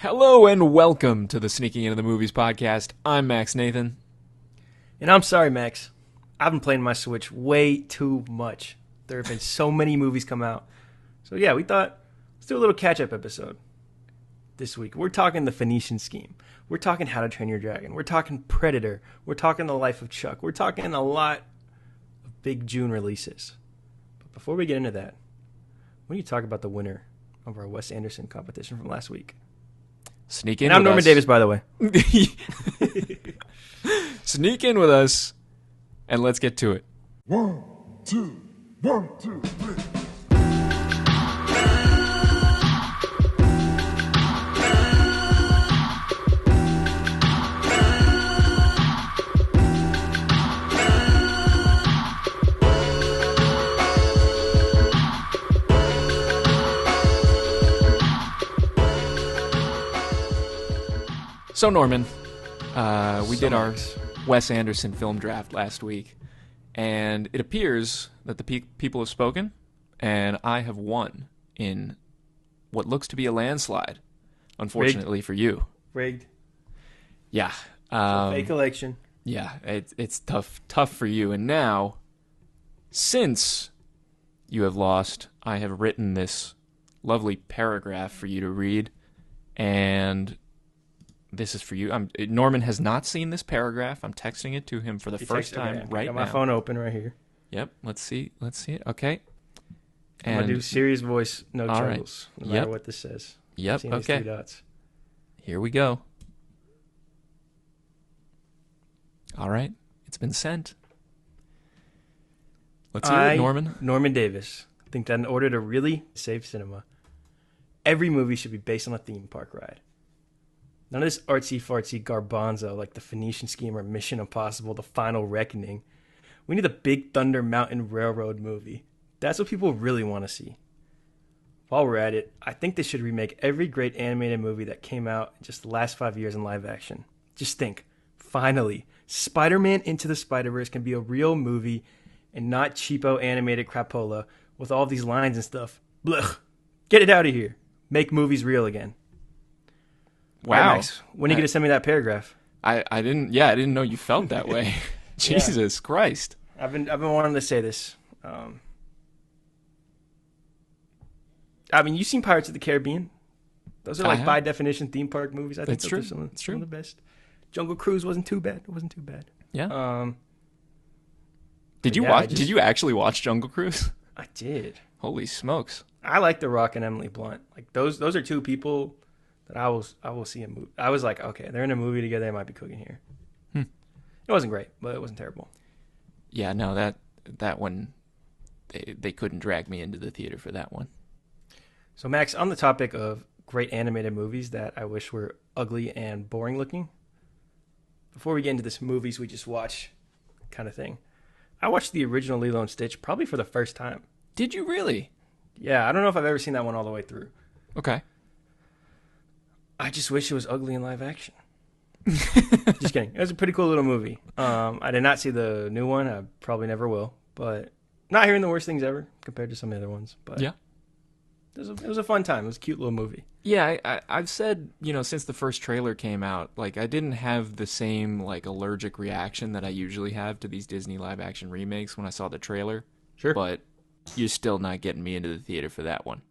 Hello and welcome to the Sneaking Into the Movies podcast. I'm Max Nathan. And I'm sorry, Max. I've been playing my Switch way too much. There have been so many movies come out. So yeah, we thought, let's do a little catch-up episode this week. We're talking The Phoenician Scheme. We're talking How to Train Your Dragon. We're talking Predator. We're talking The Life of Chuck. We're talking a lot of big June releases. But before we get into that, why don't you talk about the winner of our Wes Anderson competition from last week? Sneak in. And I'm with Norman us. Davis, by the way. Sneak in with us, and let's get to it. 1, 2, 1, 2, 3. So Norman, we did our Wes Anderson film draft last week, and it appears that the people have spoken, and I have won in what looks to be a landslide, unfortunately for you. Rigged. Yeah. Fake election. Yeah, it's tough for you. And now, since you have lost, I have written this lovely paragraph for you to read, and this is for you. Norman has not seen this paragraph. I'm texting it to him for the first time right now. I got my phone open right here. Yep. Let's see it. Okay. I'm going to do serious voice, no jungles, no matter what this says. Yep. Okay. Three dots. Here we go. All right. It's been sent. Let's hear it, Norman. Norman Davis. I think that in order to really save cinema, every movie should be based on a theme park ride. None of this artsy-fartsy garbanzo like The Phoenician Scheme or Mission Impossible, The Final Reckoning. We need a Big Thunder Mountain Railroad movie. That's what people really want to see. While we're at it, I think they should remake every great animated movie that came out in just the last 5 years in live action. Just think, finally, Spider-Man Into the Spider-Verse can be a real movie and not cheapo animated crapola with all these lines and stuff. Blech. Get it out of here. Make movies real again. Wow. Right, Max, when are you going to send me that paragraph? I didn't know you felt that way. Jesus Christ. I've been wanting to say this. I mean, you've seen Pirates of the Caribbean. Those are by definition theme park movies. I think it's true. Some of the best. Jungle Cruise wasn't too bad. It wasn't too bad. Yeah. Did you watch? Did you actually watch Jungle Cruise? I did. Holy smokes! I like The Rock and Emily Blunt. Like those are two people that I will see a movie. I was like, okay, they're in a movie together. They might be cooking here. It wasn't great, but it wasn't terrible. Yeah, no, that one, they couldn't drag me into the theater for that one. So Max, on the topic of great animated movies that I wish were ugly and boring looking, before we get into this movies we just watch kind of thing, I watched the original Lilo and Stitch probably for the first time. Did you really? Yeah, I don't know if I've ever seen that one all the way through. Okay. I just wish it was ugly in live action. Just kidding. It was a pretty cool little movie. I did not see the new one. I probably never will. But not hearing the worst things ever compared to some of the other ones. But yeah, it was a fun time. It was a cute little movie. Yeah, I've said, since the first trailer came out, like, I didn't have the same, like, allergic reaction that I usually have to these Disney live action remakes when I saw the trailer. Sure. But you're still not getting me into the theater for that one.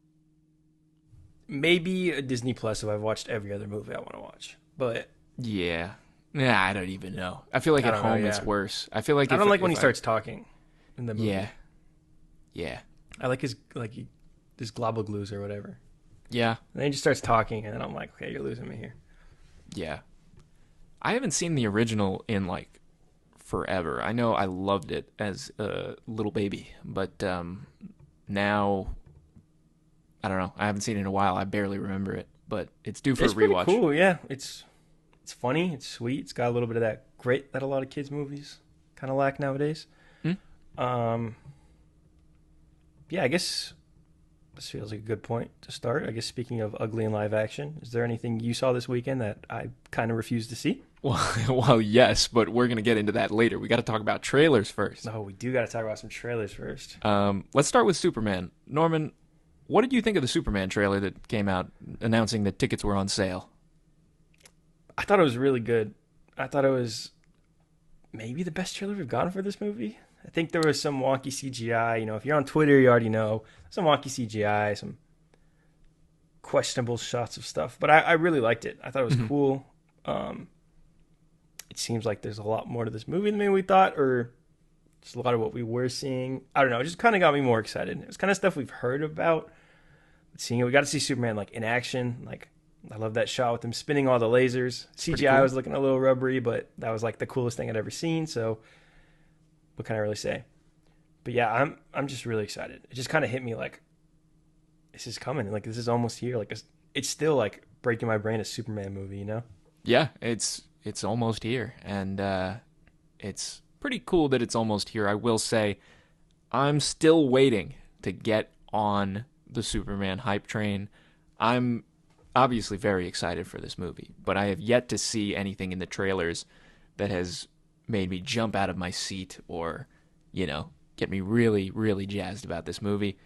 Maybe a Disney Plus if I've watched every other movie I want to watch. But yeah, I don't even know. I feel like at home it's worse. I feel like I don't like when he starts talking in the movie. Yeah. I like his this global glues or whatever. Yeah. And then he just starts talking, and then I'm like, okay, you're losing me here. Yeah. I haven't seen the original in like forever. I know I loved it as a little baby, but now I don't know. I haven't seen it in a while. I barely remember it, but it's due for a rewatch. Pretty cool, yeah. It's funny. It's sweet. It's got a little bit of that grit that a lot of kids' movies kind of lack nowadays. Yeah, I guess this feels like a good point to start. I guess speaking of ugly in live action, is there anything you saw this weekend that I kind of refused to see? Well, yes, but we're going to get into that later. We got to talk about trailers first. No, we do got to talk about some trailers first. Let's start with Superman. Norman, what did you think of the Superman trailer that came out announcing that tickets were on sale? I thought it was really good. I thought it was maybe the best trailer we've gotten for this movie. I think there was some wonky CGI. You know, if you're on Twitter, you already know some wonky CGI, some questionable shots of stuff. But I really liked it. I thought it was cool. It seems like there's a lot more to this movie than maybe we thought, or just a lot of what we were seeing. I don't know. It just kind of got me more excited. It was kind of stuff we've heard about. But seeing it, we got to see Superman like in action. Like, I love that shot with him spinning all the lasers. CGI cool. was looking a little rubbery, but that was like the coolest thing I'd ever seen. So, what can I really say? But yeah, I'm just really excited. It just kind of hit me like, this is coming. Like, this is almost here. Like, it's still like breaking my brain a Superman movie, you know? Yeah, it's almost here, and it's pretty cool that it's almost here. I will say, I'm still waiting to get on the Superman hype train. I'm obviously very excited for this movie, but I have yet to see anything in the trailers that has made me jump out of my seat or, you know, get me really, really jazzed about this movie.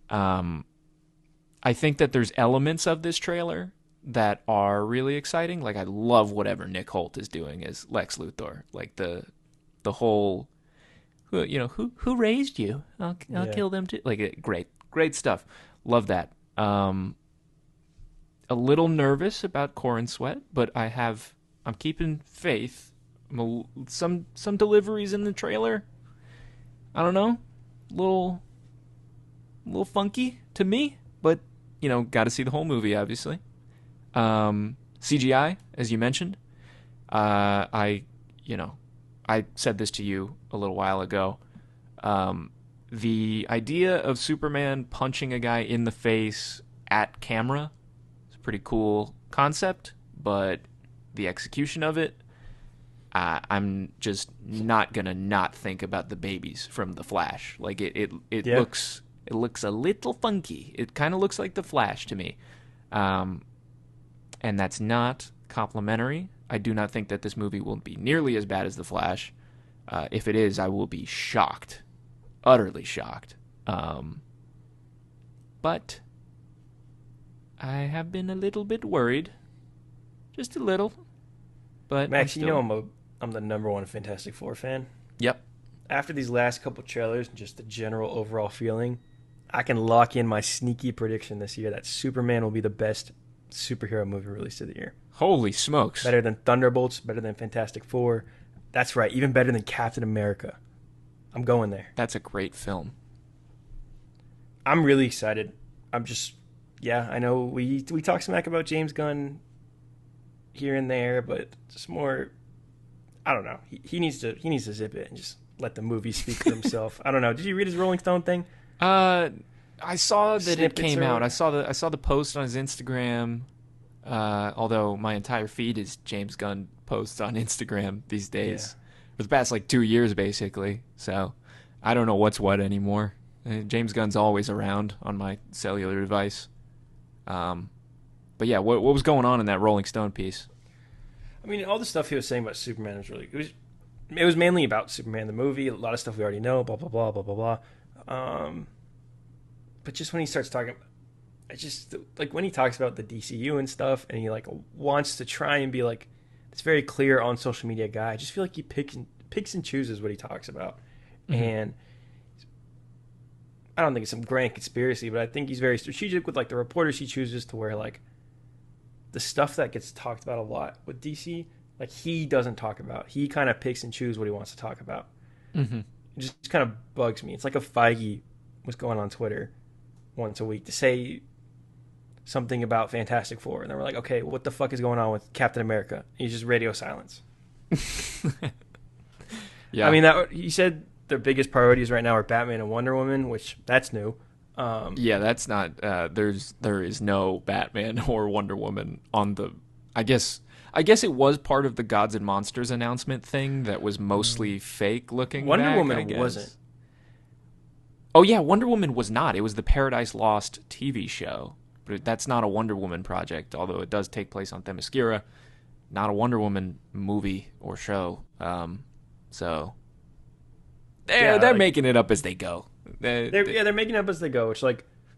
I think that there's elements of this trailer that are really exciting. Like, I love whatever Nick Holt is doing as Lex Luthor. Like, the whole, you know, who raised you? I'll kill them too. Like, great stuff. Love that. A little nervous about Corin Sweat, but I'm keeping faith. Some deliveries in the trailer, I don't know, a little funky to me, but, you know, got to see the whole movie, obviously. CGI, as you mentioned, I said this to you a little while ago. The idea of Superman punching a guy in the face at camera is a pretty cool concept, but the execution of it, I'm just not gonna not think about the babies from The Flash. Like, it looks a little funky. It kind of looks like The Flash to me. And that's not complimentary. I do not think that this movie will be nearly as bad as The Flash. If it is, I will be shocked. Utterly shocked. But I have been a little bit worried. Just a little. But Max, you know I'm the number one Fantastic Four fan. Yep. After these last couple trailers and just the general overall feeling, I can lock in my sneaky prediction this year that Superman will be the best superhero movie released of the year. Holy smokes. Better than Thunderbolts, better than Fantastic Four. That's right, even better than Captain America. I'm going there. That's a great film. I'm really excited. I know we talk smack about James Gunn here and there, but just more, I don't know. He needs to zip it and just let the movie speak for himself. I don't know. Did you read his Rolling Stone thing? I saw that it came out. Or... I saw the post on his Instagram. Although my entire feed is James Gunn posts on Instagram these days. Yeah. For the past 2 years, basically. So I don't know what's what anymore. James Gunn's always around on my cellular device. But yeah, what was going on in that Rolling Stone piece? I mean, all the stuff he was saying about Superman was really good. It was mainly about Superman the movie. A lot of stuff we already know. Blah blah blah blah blah blah. But just when he starts talking, I just like when he talks about the DCU and stuff, and he wants to try and be like this very clear on social media guy. I just feel like he picks and chooses what he talks about, and I don't think it's some grand conspiracy, but I think he's very strategic with the reporters he chooses to where the stuff that gets talked about a lot with DC, he doesn't talk about. He kind of picks and chooses what he wants to talk about. Mm-hmm. It just kind of bugs me. It's like if Feige was going on Twitter once a week to say something about Fantastic Four, and then we're like, okay, what the fuck is going on with Captain America? He's just radio silence. Yeah, I mean, he said their biggest priorities right now are Batman and Wonder Woman, which that's new. Yeah, that's not. There is no Batman or Wonder Woman on the. I guess it was part of the Gods and Monsters announcement thing that was mostly fake looking. Wonder Woman wasn't. Oh yeah, Wonder Woman was not. It was the Paradise Lost TV show, but that's not a Wonder Woman project. Although it does take place on Themyscira, not a Wonder Woman movie or show. So they're making it up as they go. They're making it up as they go. Which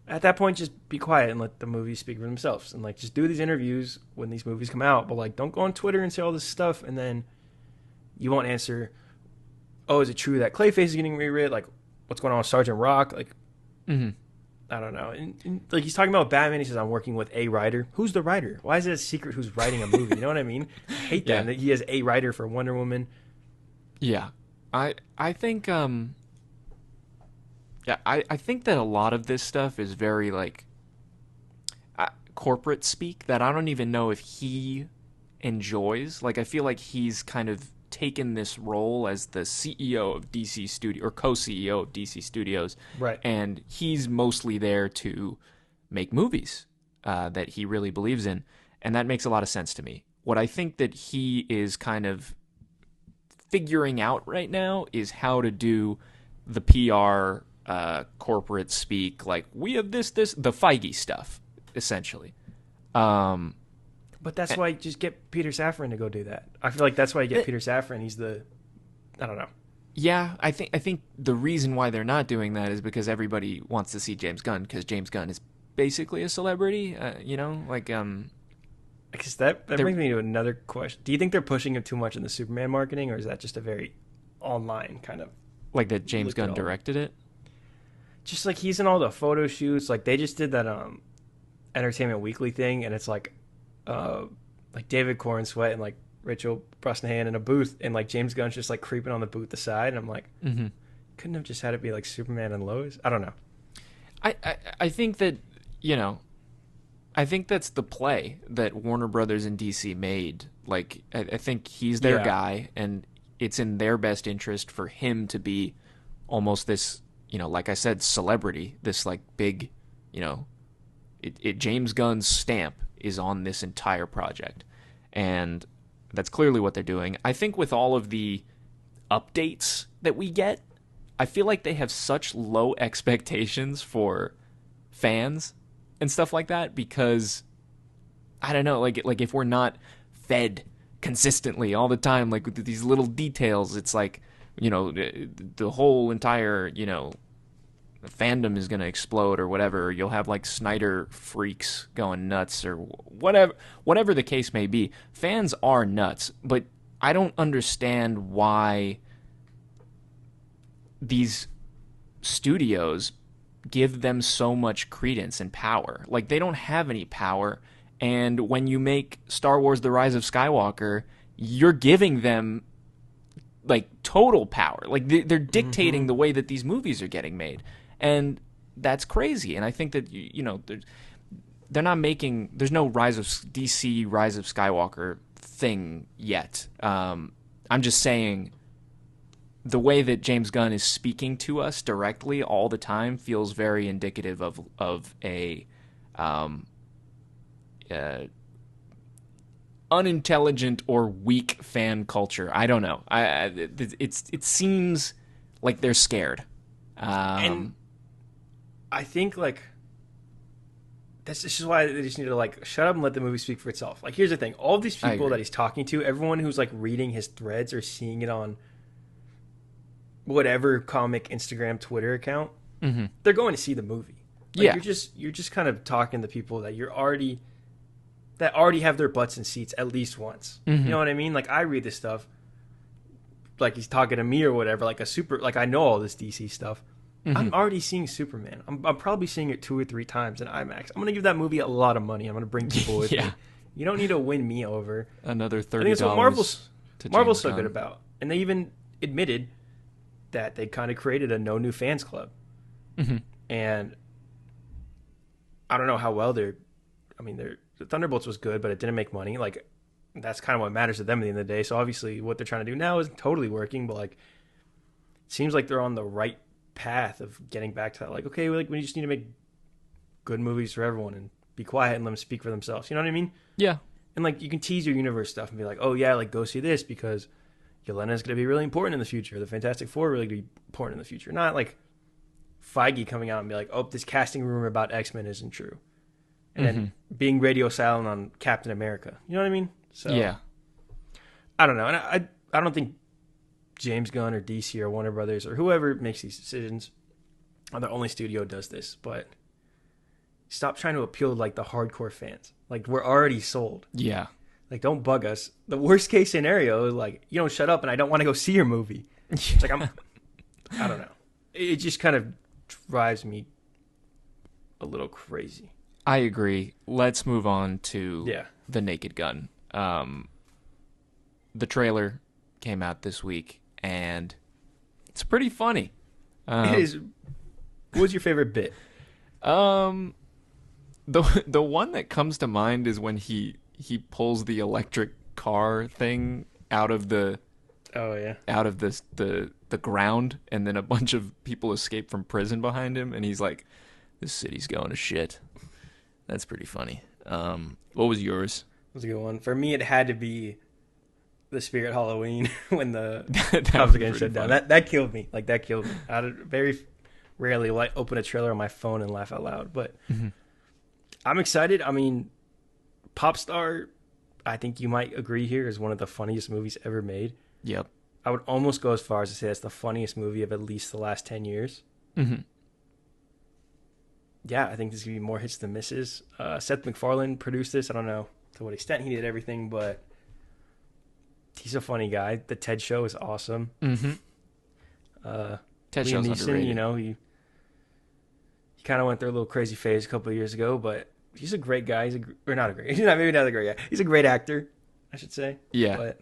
At that point, just be quiet and let the movies speak for themselves. And like, just do these interviews when these movies come out. But like, don't go on Twitter and say all this stuff, and then you won't answer. Oh, is it true that Clayface is getting rewritten? Like, what's going on with Sergeant Rock? Like, I don't know. And like, he's talking about Batman. He says, I'm working with a writer. Who's the writer? Why is it a secret who's writing a movie? You know what I mean? I hate that. That he has a writer for Wonder Woman. Yeah. I think I think that a lot of this stuff is very like corporate speak that I don't even know if he enjoys. Like, I feel like he's kind of taken this role as the CEO of DC Studio or co-CEO of DC Studios, right? And he's mostly there to make movies that he really believes in, and that makes a lot of sense to me. What I think that he is kind of figuring out right now is how to do the PR corporate speak, like, we have this the Feige stuff, essentially. But that's why you just get Peter Safran to go do that. I feel like that's why you get Peter Safran. He's the, I don't know. Yeah, I think the reason why they're not doing that is because everybody wants to see James Gunn, because James Gunn is basically a celebrity. You know, like I guess that brings me to another question. Do you think they're pushing him too much in the Superman marketing, or is that just a very online kind of like that James Gunn directed it? Just like he's in all the photo shoots. Like they just did that Entertainment Weekly thing, and it's like David Cornsweet and like Rachel Brosnahan in a booth, and like James Gunn's just like creeping on the booth aside, and I'm like, couldn't have just had it be like Superman and Lois? I don't know. I think that, you know, I think that's the play that Warner Brothers and DC made. Like, I think he's their guy, and it's in their best interest for him to be almost this, you know, like I said, celebrity, this like big, you know, James Gunn's stamp is on this entire project. And that's clearly what they're doing. I think with all of the updates that we get, I feel like they have such low expectations for fans and stuff like that, because I don't know, like if we're not fed consistently all the time, like with these little details, it's like, you know, the whole entire, you know, fandom is going to explode or whatever. Or you'll have like Snyder freaks going nuts or whatever the case may be. Fans are nuts, but I don't understand why these studios give them so much credence and power. Like, they don't have any power, and when you make Star Wars The Rise of Skywalker, you're giving them like total power. Like, they're dictating the way that these movies are getting made, and that's crazy. And I think that, you know, they're not making, there's no DC Rise of Skywalker thing yet. I'm just saying, the way that James Gunn is speaking to us directly all the time feels very indicative of a unintelligent or weak fan culture. I don't know. It seems like they're scared. And I think like this is why they just need to like shut up and let the movie speak for itself. Like, here's the thing: all of these people that he's talking to, everyone who's like reading his threads or seeing it on whatever comic Instagram, Twitter account, they're going to see the movie. Like, you're just kind of talking to people that already have their butts in seats at least once. You know what I mean? Like, I read this stuff like he's talking to me or whatever, like I know all this DC stuff. I'm already seeing Superman. I'm probably seeing it 2 or 3 times in IMAX. I'm going to give that movie a lot of money. I'm going to bring people with me. You don't need to win me over. Another $30. I think it's what Marvel's so good about. And they even admitted that they kind of created a no new fans club. And I don't know how well the Thunderbolts was good, but it didn't make money. Like, that's kind of what matters to them at the end of the day. So obviously what they're trying to do now is totally working, but like, it seems like they're on the right path of getting back to that. Like, okay, we just need to make good movies for everyone and be quiet and let them speak for themselves. You know what I mean? Yeah. And like, you can tease your universe stuff and be like, oh yeah, like, go see this because Yelena's going to be really important in the future. The Fantastic Four are really going to be important in the future. Not like Feige coming out and be like, oh, this casting rumor about X-Men isn't true. And then being radio silent on Captain America. You know what I mean? So yeah. I don't know. And I don't think James Gunn or DC or Warner Brothers or whoever makes these decisions are the only studio does this. But stop trying to appeal to like the hardcore fans. Like we're already sold. Yeah. Like don't bug us. The worst case scenario is like you don't shut up and I don't want to go see your movie. It's like I don't know. It just kind of drives me a little crazy. I agree. Let's move on to Yeah. The Naked Gun. The trailer came out this week, and it's pretty funny. It is. What was your favorite bit? The one that comes to mind is when he pulls the electric car thing out of the the ground, and then a bunch of people escape from prison behind him, and he's like, "This city's going to shit." That's pretty funny. What was yours? That was a good one. For me, it had to be the Spirit Halloween when the That cops was are getting shut pretty down. That killed me. Like that killed me. I very rarely open a trailer on my phone and laugh out loud, but I'm excited. I mean, Popstar, I think you might agree here, is one of the funniest movies ever made. Yep. I would almost go as far as to say that's the funniest movie of at least the last 10 years. Mm-hmm. Yeah, I think there's going to be more hits than misses. Seth MacFarlane produced this. I don't know to what extent he did everything, but he's a funny guy. The TED Show is awesome. Mm-hmm. TED Show's Liam Neeson, underrated. you know, he kind of went through a little crazy phase a couple of years ago, but he's a great guy. He's maybe not a great guy. He's a great actor, I should say. Yeah. But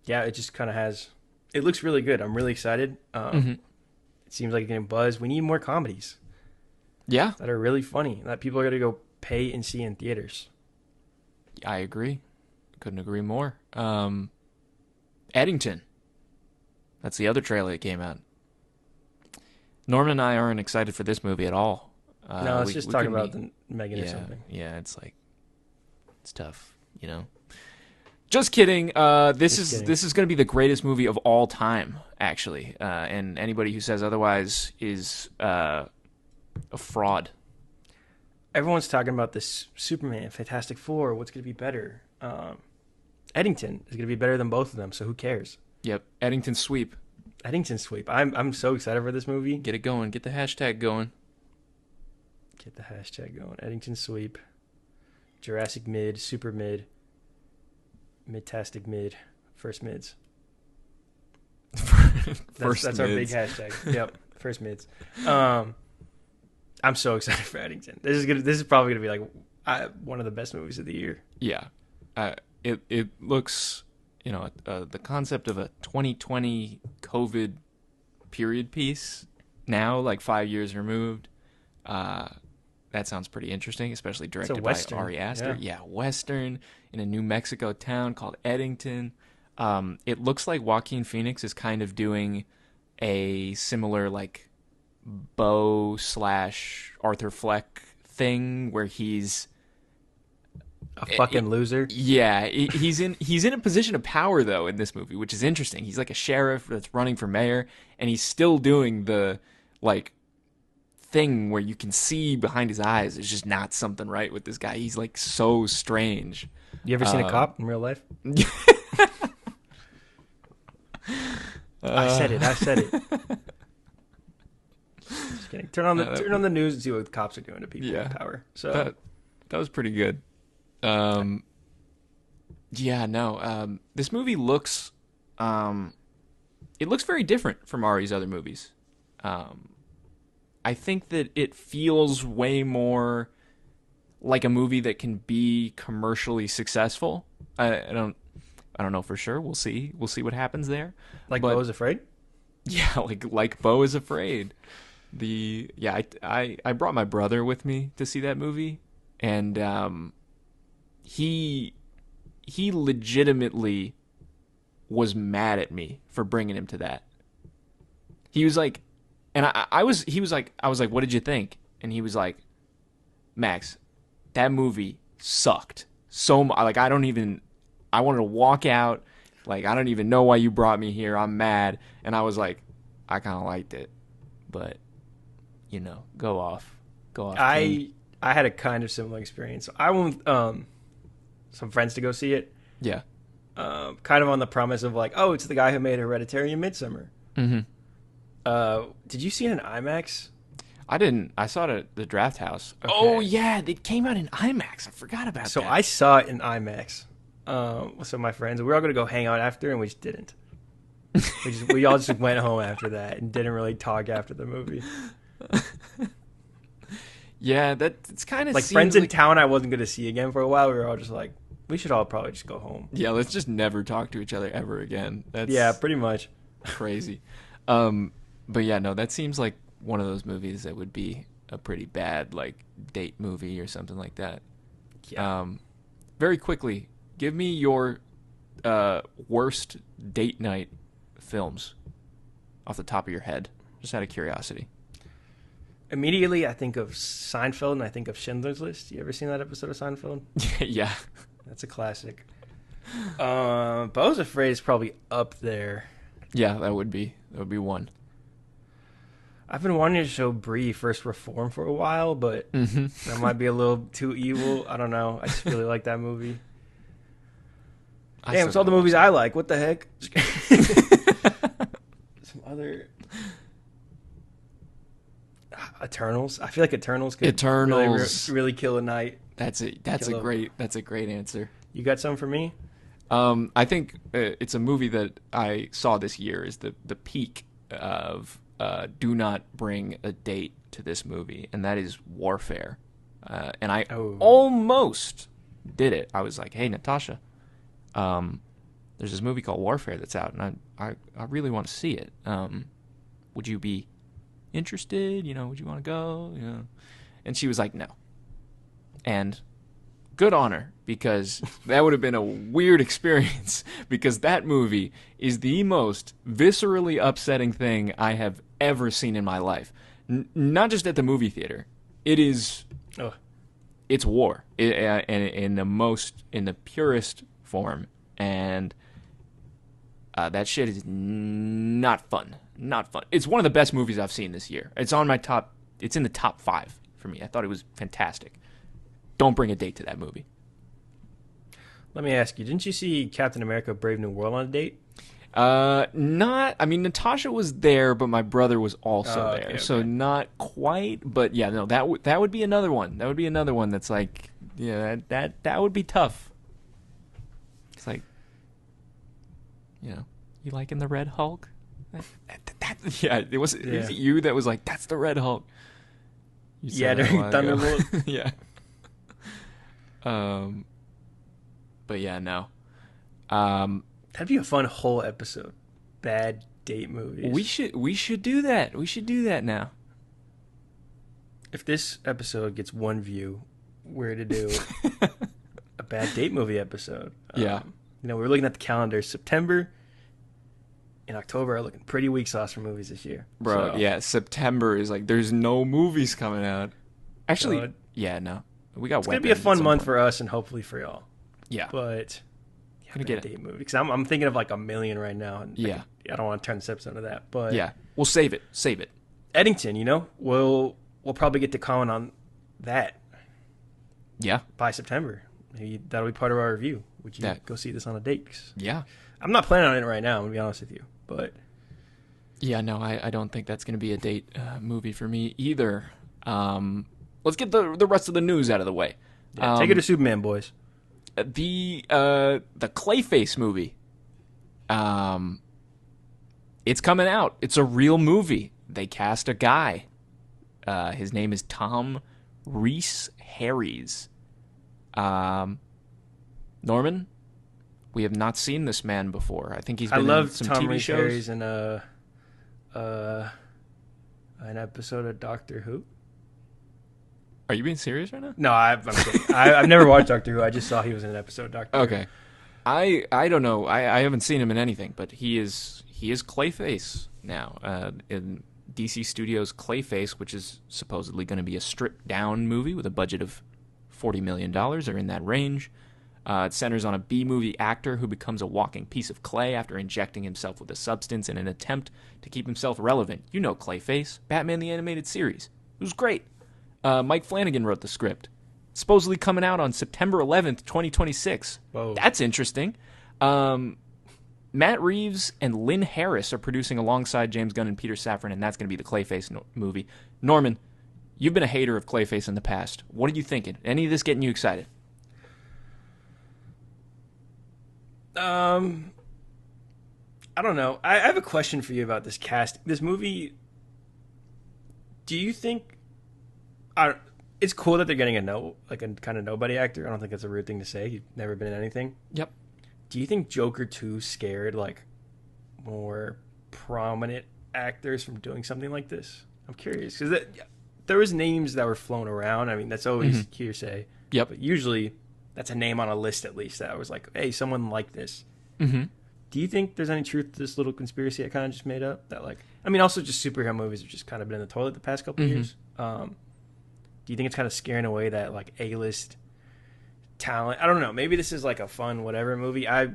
yeah, it just kind of has. It looks really good. I'm really excited. It seems like it's getting buzz. We need more comedies. Yeah, That are really funny that people are going to go pay and see in theaters. I agree. Couldn't agree more. Eddington. That's the other trailer that came out. Norman and I aren't excited for this movie at all. No, let's just talk couldn't about be- the Megan or something. Yeah, it's like it's tough, you know. Just kidding. This is going to be the greatest movie of all time, actually. And anybody who says otherwise is a fraud. Everyone's talking about this Superman, Fantastic Four. What's going to be better? Eddington is going to be better than both of them. So who cares? Yep, Eddington sweep. Eddington sweep. I'm so excited for this movie. Get it going. Get the hashtag going. Get the hashtag going. Eddington sweep. Jurassic mid, super mid, midtastic mid, first mids. That's our big hashtag. Yep, first mids. I'm so excited for Eddington. This is probably gonna be like one of the best movies of the year. Yeah, it looks, you know, the concept of a 2020 COVID period piece now, like 5 years removed. That sounds pretty interesting, especially directed by Ari Aster. Yeah, Western in a New Mexico town called Eddington. It looks like Joaquin Phoenix is kind of doing a similar like Bo / Arthur Fleck thing where he's A fucking loser. yeah, he's in a position of power though in this movie, which is interesting. He's like a sheriff that's running for mayor, and he's still doing the like thing where you can see behind his eyes there's just not something right with this guy. He's like so strange. You ever seen a cop in real life? I said it. Just kidding. Turn on the news and see what the cops are doing to people in power. So that was pretty good. This movie looks it looks very different from Ari's other movies. I think that it feels way more like a movie that can be commercially successful. I don't know for sure. We'll see what happens there. Like Beau is Afraid? Yeah, like Beau is Afraid. I brought my brother with me to see that movie, and he legitimately was mad at me for bringing him to that. He was like, and I was like, what did you think? And he was like, Max, that movie sucked so much. Like, I wanted to walk out. Like, I don't even know why you brought me here. I'm mad. And I was like, I kind of liked it, but you know, go off. I had a kind of similar experience. I went some friends to go see it. Yeah. Kind of on the premise of like, oh, it's the guy who made Hereditary and Midsommar. Mm-hmm. Did you see it in IMAX? I didn't. I saw it at the Draft House. Okay. Oh yeah, it came out in IMAX. I forgot about So that. I saw it in IMAX. With some of my friends. We were all going to go hang out after, and we just didn't. We all just went home after that and didn't really talk after the movie. Yeah, it's kind of Like friends in town I wasn't going to see again for a while. We were all just like, we should all probably just go home. Yeah, let's just never talk to each other ever again. That's Yeah, pretty much. crazy. But yeah, no, that seems like one of those movies that would be a pretty bad like date movie or something like that. Yeah. Very quickly, give me your worst date night films off the top of your head, just out of curiosity. Immediately, I think of Seinfeld and I think of Schindler's List. You ever seen that episode of Seinfeld? Yeah. That's a classic. Beau's Afraid is probably up there. Yeah, that would be one. I've been wanting to show Brie First Reform for a while, but that might be a little too evil. I don't know. I just really like that movie. Damn, it's all the movies I like. What the heck? Some other... Eternals. I feel like Eternals could really kill a night. That's a great answer. You got some for me? I think it's a movie that I saw this year is the peak of do not bring a date to this movie, and that is Warfare. And I almost did it. I was like, hey, Natasha, there's this movie called Warfare that's out, and I really want to see it. Would you be interested? Would you want to go? And she was like, no. And good on her, because that would have been a weird experience, because that movie is the most viscerally upsetting thing I have ever seen in my life. Not just at the movie theater. It is... It's war. In the purest form. And that shit is not fun. Not fun. It's one of the best movies I've seen this year. It's in the top 5 for me. I thought it was fantastic. Don't bring a date to that movie. Let me ask you, didn't you see Captain America Brave New World on a date? Natasha was there, but my brother was also there. Okay. So not quite, but yeah, no, that would be another one. That would be another one that's like, yeah, that would be tough. It's like, you liking the Red Hulk? It was you that was like, that's the Red Hulk. During Thunderbolt. Yeah. But yeah, no. That'd be a fun whole episode. Bad date movies. We should do that. We should do that now. If this episode gets 1 view, we're to do a bad date movie episode. Yeah. We're looking at the calendar. September and October are looking pretty weak sauce for movies this year. Bro, yeah, September is like, there's no movies coming out. Actually, no. We got. It's gonna be a fun month for us and hopefully for y'all. Yeah, but gonna get a date movie, because I'm thinking of like a million right now. And yeah, I don't want to turn this episode into that. But yeah, we'll save it. Eddington, we'll probably get to comment on that. Yeah, by September, maybe that'll be part of our review. Would you go see this on a date? Yeah, I'm not planning on it right now. I'm gonna be honest with you, but yeah, no, I don't think that's gonna be a date movie for me either. Let's get the rest of the news out of the way. Yeah, take it to Superman, boys. The Clayface movie. It's coming out. It's a real movie. They cast a guy. His name is Tom Rhys Harries. Norman, we have not seen this man before. I think he's been in some Tom TV Rhys shows. Harries in an episode of Doctor Who. Are you being serious right now? No, I'm kidding. I've never watched Doctor Who. I just saw he was in an episode of Doctor Who. Okay. I don't know. I haven't seen him in anything, but he is Clayface now. In DC Studios' Clayface, which is supposedly going to be a stripped-down movie with a budget of $40 million, or in that range. It centers on a B-movie actor who becomes a walking piece of clay after injecting himself with a substance in an attempt to keep himself relevant. You know Clayface, Batman the Animated Series. It was great. Mike Flanagan wrote the script. Supposedly coming out on September 11th, 2026. Whoa. That's interesting. Matt Reeves and Lynn Harris are producing alongside James Gunn and Peter Safran, and that's going to be the Clayface movie. Norman, You've been a hater of Clayface in the past. What are you thinking? Any of this getting you excited? I don't know. I have a question for you about this cast. This movie. Do you think? It's cool that they're getting a kind of nobody actor. I don't think that's a rude thing to say. He's never been in anything. Yep. Do you think Joker 2 scared like more prominent actors from doing something like this? I'm curious because there was names that were flown around. I mean, that's always hearsay. Yep. But usually, that's a name on a list at least that was like, hey, someone like this. Mm-hmm. Do you think there's any truth to this little conspiracy I kind of just made up? That like, I mean, also just superhero movies have just kind of been in the toilet the past couple of years. Do you think it's kind of scaring away that like A-list talent? I don't know. Maybe this is like a fun whatever movie. I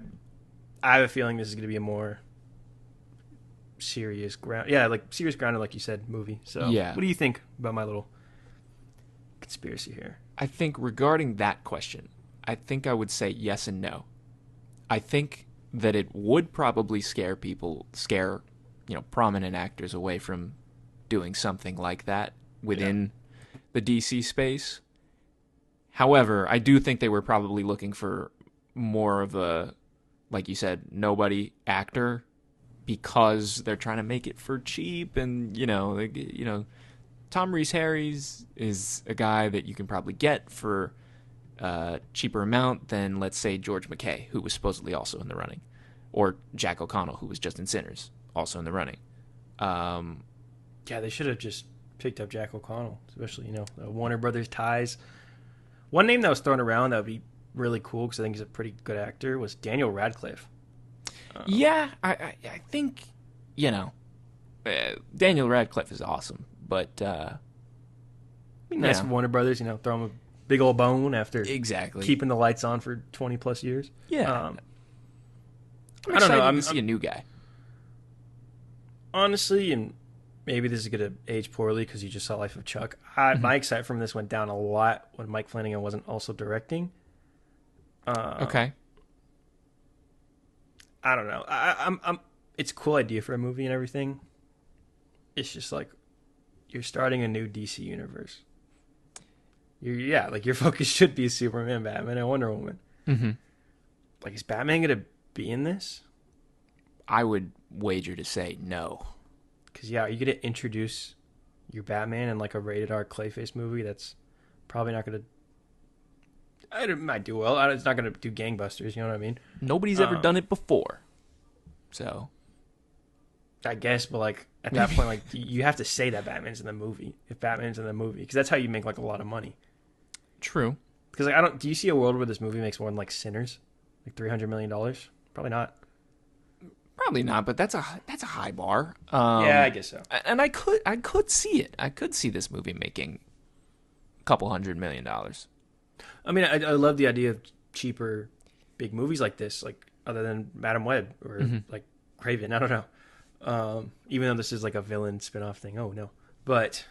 have a feeling this is going to be a more serious serious grounded, like you said, movie. So yeah. What do you think about my little conspiracy here? I think regarding that question, I think I would say yes and no. I think that it would probably scare prominent actors away from doing something like that within the DC space. However, I do think they were probably looking for more of a, like you said, nobody actor because they're trying to make it for cheap. And, Tom Rhys-Harris is a guy that you can probably get for a cheaper amount than, let's say, George McKay, who was supposedly also in the running, or Jack O'Connell, who was just in Sinners, also in the running. Yeah, they should have just picked up Jack O'Connell, especially, the Warner Brothers ties. One name that was thrown around that would be really cool, because I think he's a pretty good actor, was Daniel Radcliffe. Yeah, I think, Daniel Radcliffe is awesome, but... nice for Warner Brothers, throw him a big old bone after exactly keeping the lights on for 20 plus years. Yeah. I don't know. I'm to see a new guy. Honestly, and maybe this is going to age poorly because you just saw Life of Chuck. My excitement from this went down a lot when Mike Flanagan wasn't also directing. Okay. I don't know. I'm. It's a cool idea for a movie and everything. It's just like you're starting a new DC universe. Your focus should be Superman, Batman, and Wonder Woman. Mm-hmm. Like, is Batman going to be in this? I would wager to say no. Because, are you going to introduce your Batman in, like, a rated R Clayface movie that's probably not going to... It might do well. It's not going to do gangbusters, you know what I mean? Nobody's ever done it before. So... I guess, but, like, at that point, like, you have to say that Batman's in the movie. If Batman's in the movie. Because that's how you make, like, a lot of money. True. Because, like, do you see a world where this movie makes more than, like, Sinners? Like, $300 million? Probably not. Probably not, but that's a high bar. Yeah, I guess so. And I could see it. I could see this movie making a couple $100 million. I mean, I love the idea of cheaper, big movies like this, like other than Madam Web or like Craven. I don't know. Even though this is like a villain spinoff thing. Oh no, but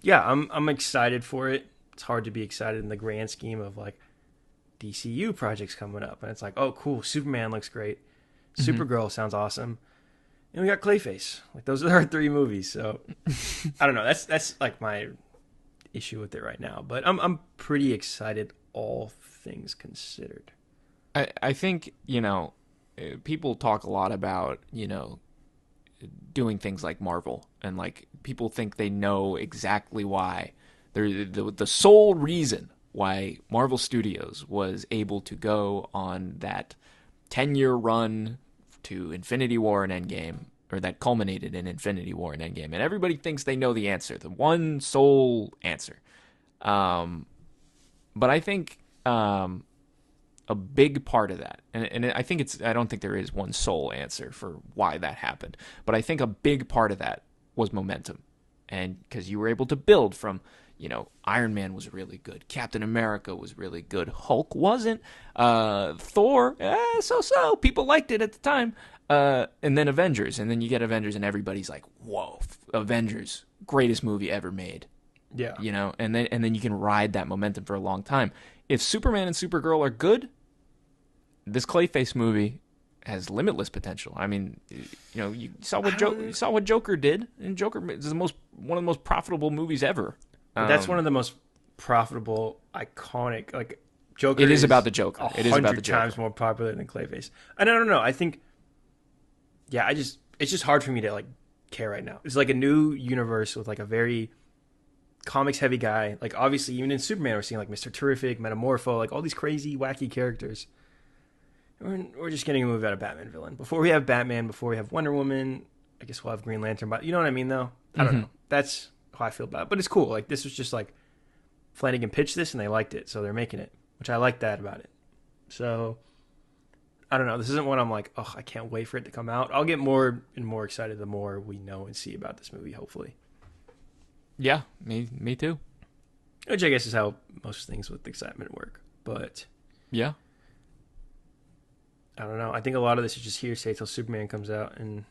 yeah, I'm excited for it. It's hard to be excited in the grand scheme of like DCU projects coming up, and it's like, oh cool, Superman looks great. Supergirl sounds awesome. And we got Clayface. Like, those are our 3 movies. So I don't know. That's like my issue with it right now. But I'm pretty excited, all things considered. I think, people talk a lot about, doing things like Marvel, and like people think they know exactly why. The sole reason why Marvel Studios was able to go on that 10-year run to Infinity War and Endgame, or that culminated in Infinity War and Endgame, and everybody thinks they know the answer, the one sole answer. But I think a big part of that, and I don't think there is one sole answer for why that happened, but I think a big part of that was momentum, and because you were able to build from, Iron Man was really good, Captain America was really good, Hulk wasn't, Thor, so people liked it at the time, and then Avengers, and then you get Avengers, and everybody's like, whoa, Avengers, greatest movie ever made. Yeah. And then you can ride that momentum for a long time. If Superman and Supergirl are good, this Clayface movie has limitless potential. I mean, you saw what Joker did, and Joker is one of the most profitable movies ever. But that's one of the most profitable, iconic, like, Joker. It is about the Joker. It is about the 100 Joker. times more popular than Clayface. And I don't know. I think, it's just hard for me to, like, care right now. It's like a new universe with, like, a very comics heavy guy. Like, obviously, even in Superman, we're seeing, like, Mr. Terrific, Metamorpho, like, all these crazy, wacky characters. We're just getting a movie out of Batman villain. Before we have Batman, before we have Wonder Woman, I guess we'll have Green Lantern. But you know what I mean, though? I don't know. That's how I feel about it. But it's cool. Like, this was just, like, Flanagan pitched this and they liked it, so they're making it, which I like that about it. So, I don't know. This isn't one I'm like, oh, I can't wait for it to come out. I'll get more and more excited the more we know and see about this movie, hopefully. Yeah, me too. Which I guess is how most things with excitement work. But yeah, I don't know. I think a lot of this is just hearsay till Superman comes out and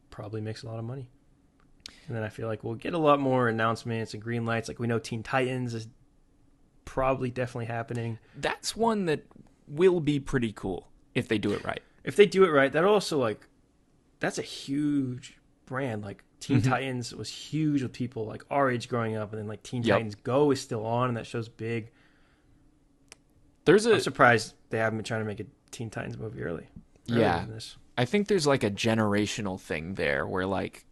probably makes a lot of money. And then I feel like we'll get a lot more announcements and green lights. Like, we know Teen Titans is probably definitely happening. That's one that will be pretty cool if they do it right. If they do it right, that also, like, that's a huge brand. Like, Teen Titans was huge with people like our age growing up, and then like Teen Titans Go is still on, and that show's big. I'm surprised they haven't been trying to make a Teen Titans movie early. Yeah, I think there's like a generational thing there where like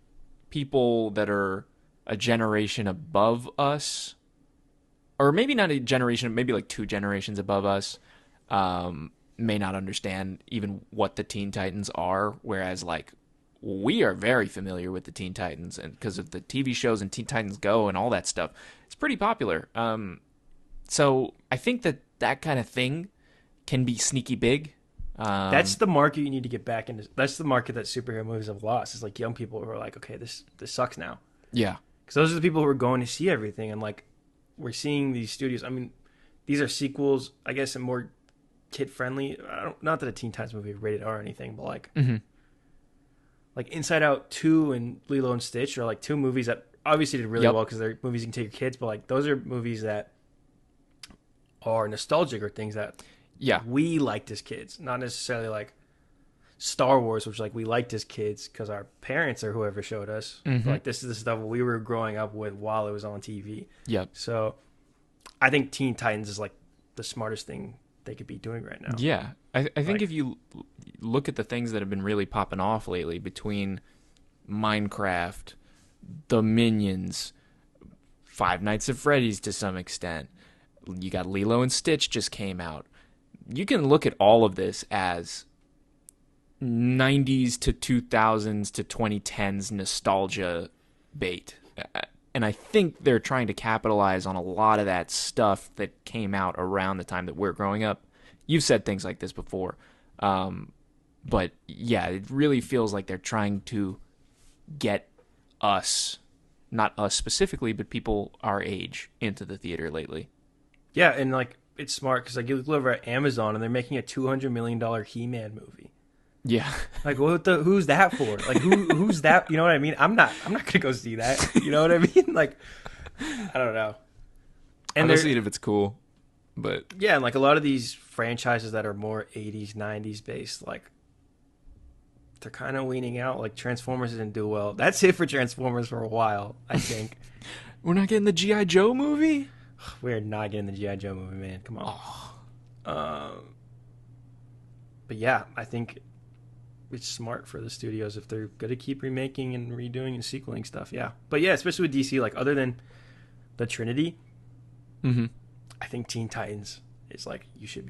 people that are a generation above us, or maybe not a generation, maybe like 2 generations above us, may not understand even what the Teen Titans are, whereas like we are very familiar with the Teen Titans, and because of the TV shows and Teen Titans Go and all that stuff, it's pretty popular. So I think that kind of thing can be sneaky big. That's the market you need to get back into. That's the market that superhero movies have lost. It's like young people who are like, okay, this sucks now. Yeah, because those are the people who are going to see everything, and like we're seeing these studios. I mean, these are sequels, I guess, and more kid friendly. Not that a Teen Titans movie is rated R or anything, but like. Like Inside Out 2 and Lilo and Stitch are like 2 movies that obviously did really well because they're movies you can take your kids, but like those are movies that are nostalgic or things that we liked as kids, not necessarily like Star Wars, which like we liked as kids because our parents or whoever showed us. Like this is the stuff we were growing up with while it was on TV. Yep. So I think Teen Titans is like the smartest thing they could be doing right now. Yeah. I think if you look at the things that have been really popping off lately between Minecraft, the Minions, Five Nights at Freddy's to some extent, you got Lilo and Stitch just came out. You can look at all of this as 90s to 2000s to 2010s nostalgia bait. And I think they're trying to capitalize on a lot of that stuff that came out around the time that we're growing up. You've said things like this before. But yeah, it really feels like they're trying to get us, not us specifically, but people our age into the theater lately. Yeah, and like it's smart because like you look over at Amazon and they're making a $200 million He-Man movie. Yeah, like who's that for? Like who's that? You know what I mean? I'm not gonna go see that. You know what I mean? Like I don't know. And I'll see it if it's cool. But yeah, and like a lot of these franchises that are more 80s, 90s based, like they're kind of weaning out. Like Transformers didn't do well. That's it for Transformers for a while, I think. We're not getting the G.I. Joe movie? We're not getting the G.I. Joe movie, man. Come on. Oh. But yeah, I think it's smart for the studios if they're going to keep remaking and redoing and sequeling stuff. Yeah. But yeah, especially with DC, like other than the Trinity, I think Teen Titans is like, you should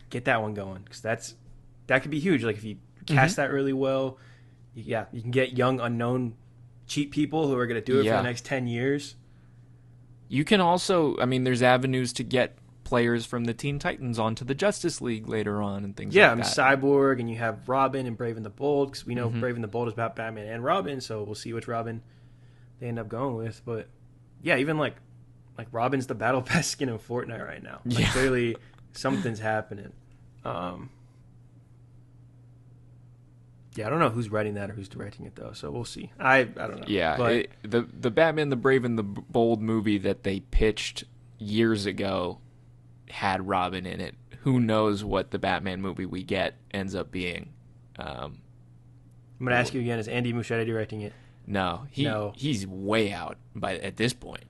get that one going because that could be huge. Like if you cast that really well, you can get young, unknown, cheap people who are going to do it for the next 10 years. You can also, I mean, there's avenues to get players from the Teen Titans onto the Justice League later on and things like that. Yeah, Cyborg, and you have Robin and Brave and the Bold, because we know Brave and the Bold is about Batman and Robin, so we'll see which Robin they end up going with. But yeah, even like Robin's the Battle Pass skin in Fortnite right now. Like clearly something's happening. Yeah, I don't know who's writing that or who's directing it though, so we'll see. I don't know. Yeah, but the Batman, the Brave and the Bold movie that they pitched years ago had Robin in it, who knows what the Batman movie we get ends up being. I'm going to ask you again, is Andy Muschietti directing it? No, No. He's way out at this point.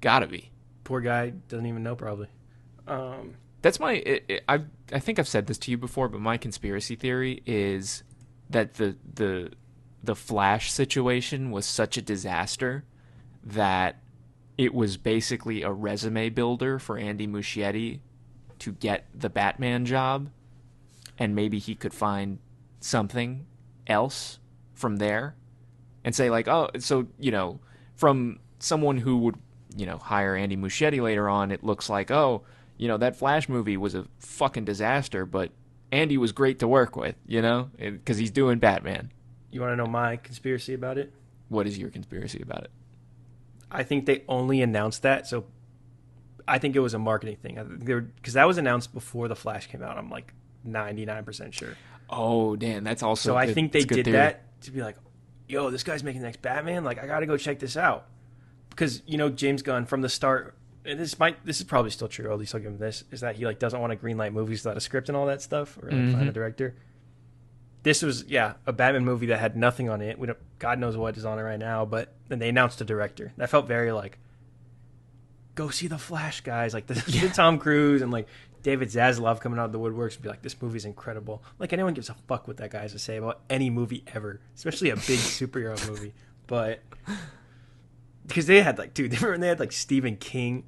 Gotta be. Poor guy doesn't even know, probably. That's I think I've said this to you before, but my conspiracy theory is that the Flash situation was such a disaster that it was basically a resume builder for Andy Muschietti to get the Batman job, and maybe he could find something else from there and say like, oh, so, from someone who would, hire Andy Muschietti later on, it looks like, oh, that Flash movie was a fucking disaster, but Andy was great to work with, because he's doing Batman. You want to know my conspiracy about it? What is your conspiracy about it? I think they only announced that, so I think it was a marketing thing. Because that was announced before The Flash came out. I'm like 99% sure. Oh, damn, that's also so. I think they did that to be like, yo, this guy's making the next Batman. Like, I got to go check this out. Because, James Gunn from the start, and this is probably still true, or at least I'll give him this, is that he like doesn't want to greenlight movies without a script and all that stuff, or like, find a director. This was, a Batman movie that had nothing on it. God knows what is on it right now, but then they announced a director. That felt very like, go see The Flash, guys. Like, this is Tom Cruise and like David Zaslav coming out of the woodworks and be like, this movie's incredible. Like, anyone gives a fuck what that guy has to say about any movie ever, especially a big superhero movie. But because they had like, dude, remember when they had like Stephen King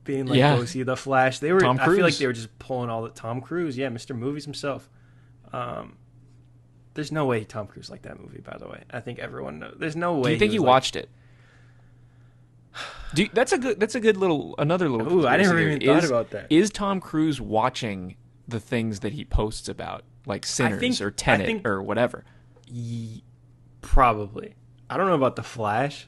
being like, go see The Flash? They were, I feel like they were just pulling all the Tom Cruise, Mr. Movies himself. There's no way Tom Cruise liked that movie, by the way. I think everyone knows. There's no way. Do you think he watched it? That's a good little another little. Ooh, I never even thought about that. Is Tom Cruise watching the things that he posts about, like Sinners or Tenet or whatever? Probably. I don't know about The Flash,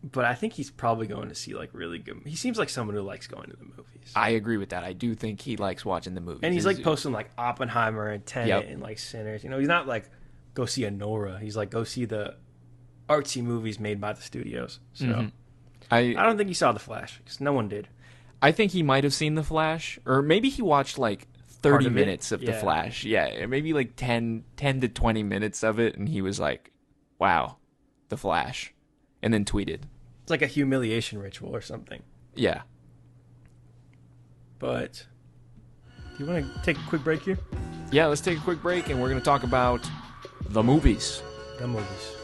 but I think he's probably going to see like really good. He seems like someone who likes going to the movies. I agree with that. I do think he likes watching the movies, and he's like posting like Oppenheimer and Tenet and like Sinners. He's not like go see a Nora. He's like go see the artsy movies made by the studios. So I don't think he saw The Flash because no one did. I think he might have seen The Flash, or maybe he watched like 30 minutes of The Flash. Yeah, maybe like 10 to 20 minutes of it, and he was like, "Wow, The Flash," and then tweeted. It's like a humiliation ritual or something. Yeah. But do you want to take a quick break here? Yeah, let's take a quick break, and we're going to talk about the movies. The movies.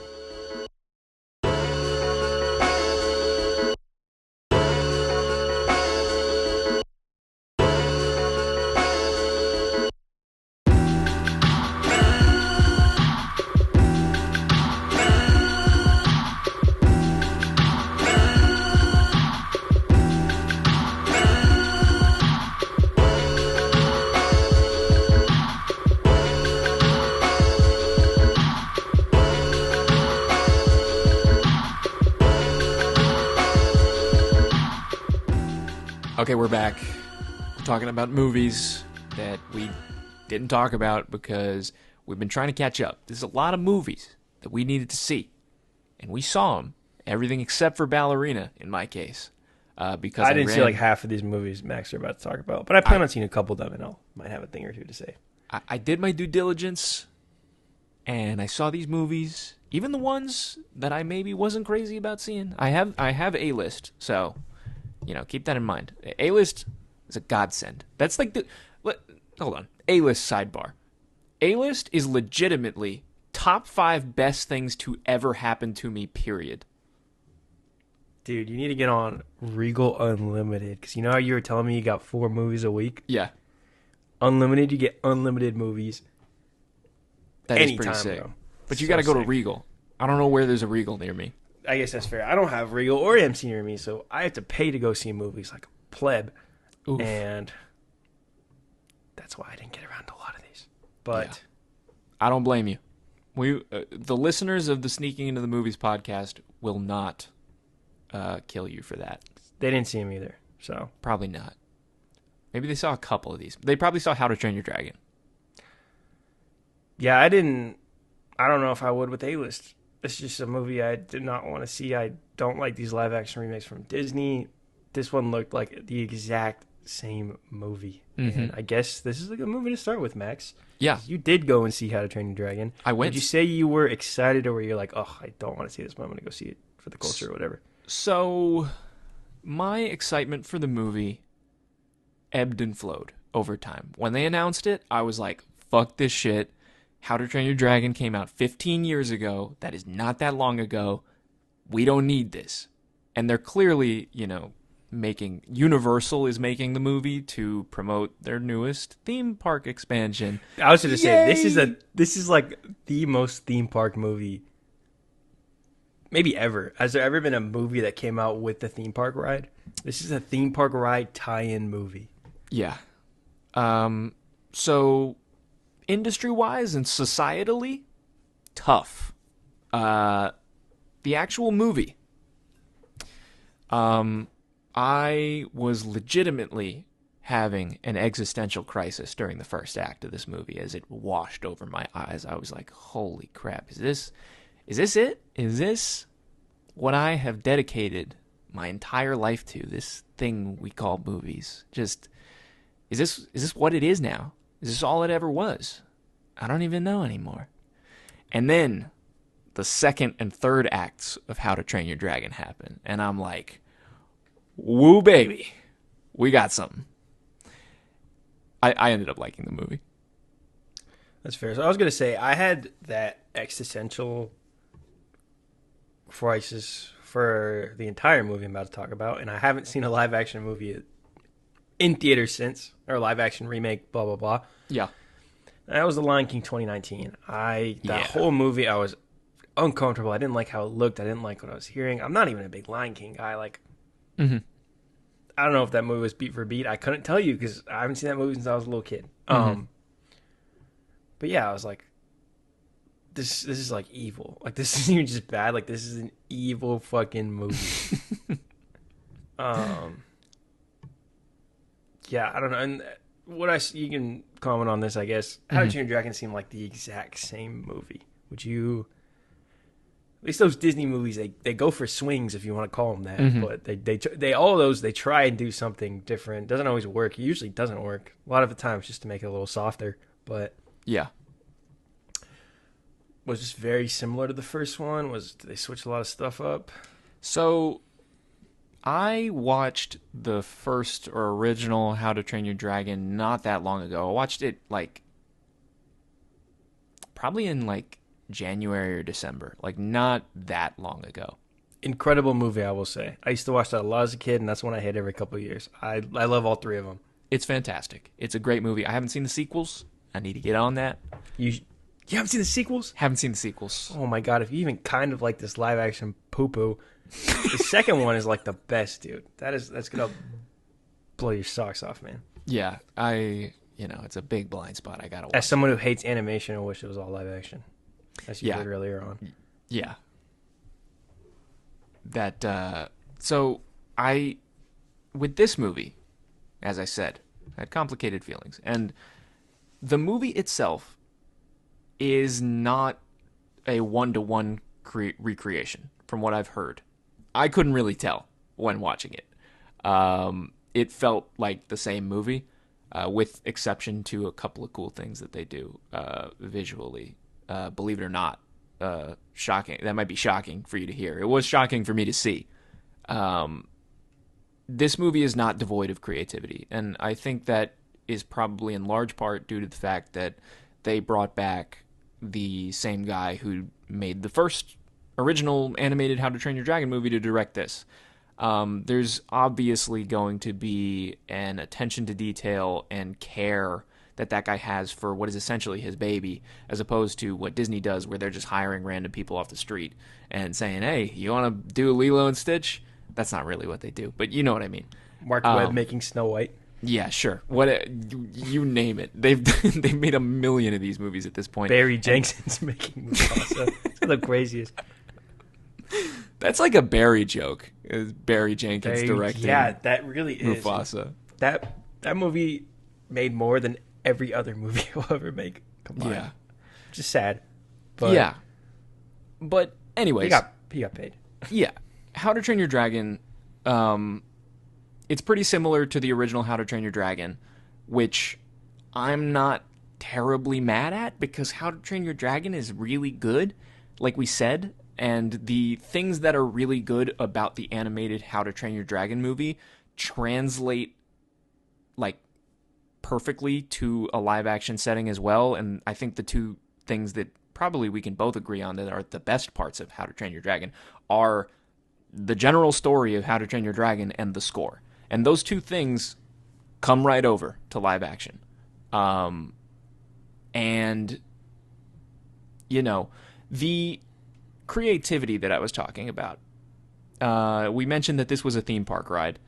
Okay, we're back. We're talking about movies that we didn't talk about because we've been trying to catch up. There's a lot of movies that we needed to see, and we saw them. Everything except for Ballerina, in my case, because I didn't see like half of these movies Max are about to talk about, but I plan on seeing a couple of them, and I might have a thing or two to say. I did my due diligence, and I saw these movies, even the ones that I maybe wasn't crazy about seeing. I have A-list, so keep that in mind. A-list is a godsend. That's like hold on. A-list sidebar. A-list is legitimately top 5 best things to ever happen to me, period. Dude, you need to get on Regal Unlimited, because you know how you were telling me you got 4 movies a week? Yeah. Unlimited, you get unlimited movies. That is pretty sick. Bro. But you got to go to Regal. I don't know where there's a Regal near me. I guess that's fair. I don't have Regal or AMC near me, so I have to pay to go see movies like a pleb. Oof. And that's why I didn't get around to a lot of these. But yeah. I don't blame you. The listeners of the Sneaking Into the Movies podcast will not kill you for that. They didn't see him either, so probably not. Maybe they saw a couple of these. They probably saw How to Train Your Dragon. Yeah, I didn't. I don't know if I would with A-list. It's just a movie I did not want to see. I don't like these live action remakes from Disney. This one looked like the exact same movie. Mm-hmm. And I guess this is a good movie to start with, Max. Yeah. You did go and see How to Train Your Dragon. I went. Did you say you were excited, or were you like, oh, I don't want to see this, but I'm going to go see it for the culture or whatever? So, my excitement for the movie ebbed and flowed over time. When they announced it, I was like, fuck this shit. How to Train Your Dragon came out 15 years ago. That is not that long ago. We don't need this. And they're clearly, Universal is making the movie to promote their newest theme park expansion. I was going to say, Yay! this is like the most theme park movie maybe ever. Has there ever been a movie that came out with the theme park ride? This is a theme park ride tie-in movie. Yeah. So, industry-wise and societally, tough. The actual movie. I was legitimately having an existential crisis during the first act of this movie as it washed over my eyes. I was like, holy crap, is this it? Is this what I have dedicated my entire life to? This thing we call movies. Just, is this what it is now? Is this all it ever was? I don't even know anymore. And then the second and third acts of How to Train Your Dragon happen. And I'm like, woo, baby. We got something. I ended up liking the movie. That's fair. So I was going to say, I had that existential crisis for the entire movie I'm about to talk about, and I haven't seen a live-action movie in theaters since, or a live-action remake, blah, blah, blah. Yeah. That was The Lion King 2019. Whole movie, I was uncomfortable. I didn't like how it looked. I didn't like what I was hearing. I'm not even a big Lion King guy. Mm-hmm. I don't know if that movie was beat for beat. I couldn't tell you because I haven't seen that movie since I was a little kid. Mm-hmm. But yeah, I was like, this is like evil. Like, this isn't even just bad. Like, this is an evil fucking movie. Yeah, I don't know. And you can comment on this, I guess. How to Train Your Dragon seemed like the exact same movie. Would you? At least those Disney movies, they go for swings, if you want to call them that. Mm-hmm. But they all those, they try and do something different. Doesn't always work. It usually doesn't work. A lot of the time, it's just to make it a little softer. But Yeah. was this very similar to the first one? Did they switch a lot of stuff up? So, I watched the first or original How to Train Your Dragon not that long ago. I watched it, probably in, January or December. Not that long ago. Incredible movie, I will say. I used to watch that a lot as a kid, and that's one I hit every couple of years. I love all three of them. It's fantastic. It's a great movie. I haven't seen the sequels. I need to get on that. You haven't seen the sequels? Haven't seen the sequels. Oh my god, if you even kind of like this live action poo-poo, the second one is the best, dude. That's gonna blow your socks off, man. Yeah, it's a big blind spot. I gotta watch. As someone who hates animation, I wish it was all live action. As you Yeah. heard earlier on. Yeah. With this movie, as I said, I had complicated feelings. And the movie itself is not a one-to-one recreation, from what I've heard. I couldn't really tell when watching it. It felt like the same movie, with exception to a couple of cool things that they do visually. Believe it or not, shocking. That might be shocking for you to hear. It was shocking for me to see. This movie is not devoid of creativity, and I think that is probably in large part due to the fact that they brought back the same guy who made the first original animated How to Train Your Dragon movie to direct this. There's obviously going to be an attention to detail and care that guy has for what is essentially his baby, as opposed to what Disney does, where they're just hiring random people off the street and saying, hey, you want to do Lilo and Stitch? That's not really what they do, but you know what I mean. Mark Webb making Snow White. Yeah, sure. You name it. They've made a million of these movies at this point. Barry Jenkins making Mufasa. It's the craziest. That's like a Barry joke. Barry Jenkins directing. Yeah, that really is. Mufasa. That movie made more than every other movie he'll ever make combined. Yeah. Which is sad. But yeah. But anyways. He got paid. Yeah. How to Train Your Dragon it's pretty similar to the original How to Train Your Dragon, which I'm not terribly mad at because How to Train Your Dragon is really good, like we said, and the things that are really good about the animated How to Train Your Dragon movie translate like perfectly to a live action setting as well. And I think the two things that probably we can both agree on that are the best parts of How to Train Your Dragon are the general story of How to Train Your Dragon and the score. And those two things come right over to live action. And, you know, the creativity that I was talking about, we mentioned that this was a theme park ride.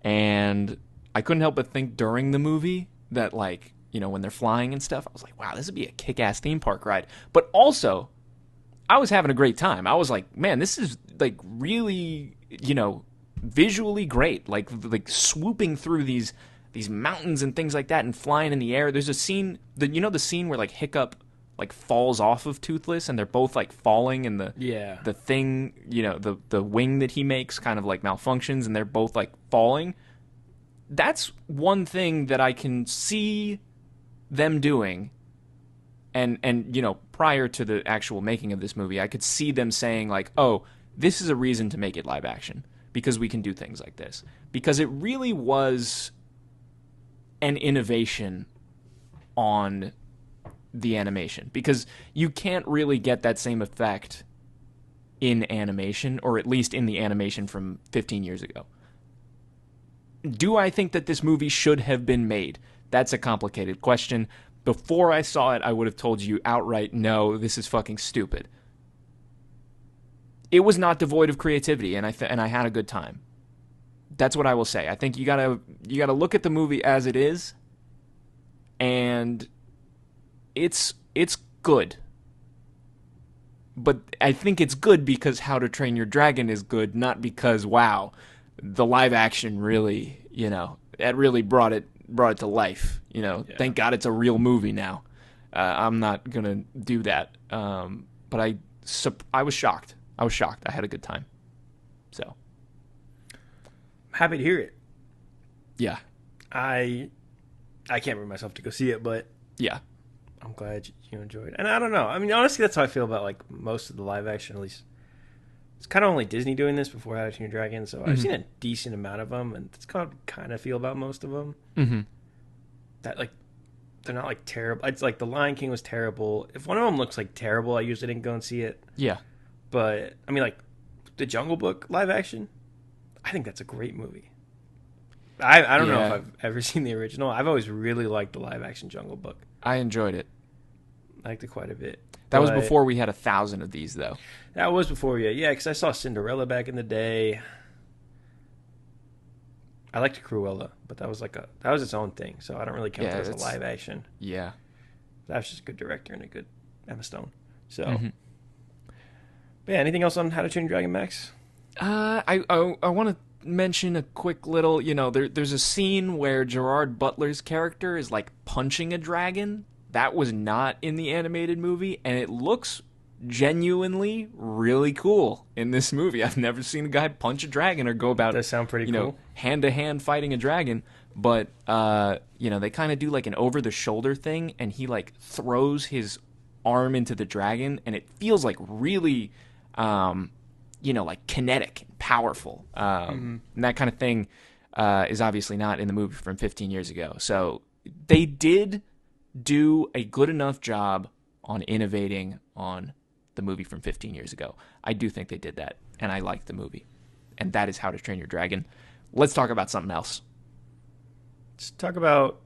And I couldn't help but think during the movie that, like, you know, when they're flying and stuff, I was like, wow, this would be a kick-ass theme park ride. But also, I was having a great time. I was like, man, this is, like, really, you know, visually great. Like swooping through these mountains and things like that and flying in the air. There's a scene, the scene where, like, Hiccup, like, falls off of Toothless and they're both, like, falling and the thing, you know, the wing that he makes kind of, like, malfunctions and they're both, like, falling. That's one thing that I can see them doing, and you know, prior to the actual making of this movie, I could see them saying, like, oh, this is a reason to make it live action, because we can do things like this. Because it really was an innovation on the animation. Because you can't really get that same effect in animation, or at least in the animation from 15 years ago. Do I think that this movie should have been made? That's a complicated question. Before I saw it, I would have told you outright, no, this is fucking stupid. It was not devoid of creativity, and I had a good time. That's what I will say. I think you gotta look at the movie as it is, and it's good. But I think it's good because How to Train Your Dragon is good, not because, wow, the live action really, you know, that really brought it to life. You know, yeah. Thank God it's a real movie now. I'm not gonna do that. But I was shocked. I had a good time. So I'm happy to hear it. Yeah. I can't bring myself to go see it, but yeah, I'm glad you enjoyed it. And I don't know. I mean, honestly, that's how I feel about, like, most of the live action, at least. It's kind of only Disney doing this before How to Train Your Dragon, so I've seen a decent amount of them, and that's kind of feel about most of them. Mm-hmm. That, like, they're not, like, terrible. It's like The Lion King was terrible. If one of them looks, like, terrible, I usually didn't go and see it. Yeah. But, I mean, like, The Jungle Book live action, I think that's a great movie. I don't know if I've ever seen the original. I've always really liked the live action Jungle Book. I enjoyed it. I liked it quite a bit. That was before we had 1,000 of these, though. That was before, yeah, because I saw Cinderella back in the day. I liked Cruella, but that was its own thing, so I don't really count that as a live action. Yeah, that was just a good director and a good Emma Stone. So, but yeah, anything else on How to Train Your Dragon, Max? I want to mention a quick little. You know, there's a scene where Gerard Butler's character is, like, punching a dragon. That was not in the animated movie, and it looks genuinely really cool in this movie. I've never seen a guy punch a dragon or go about, that sound pretty cool, hand-to-hand fighting a dragon. But, you know, they kind of do, like, an over-the-shoulder thing, and he, like, throws his arm into the dragon, and it feels, like, really, you know, like, kinetic and powerful. And that kind of thing is obviously not in the movie from 15 years ago. So they did do a good enough job on innovating on the movie from 15 years ago. I do think they did that, and I liked the movie. And that is How to Train Your Dragon. Let's talk about something else. Let's talk about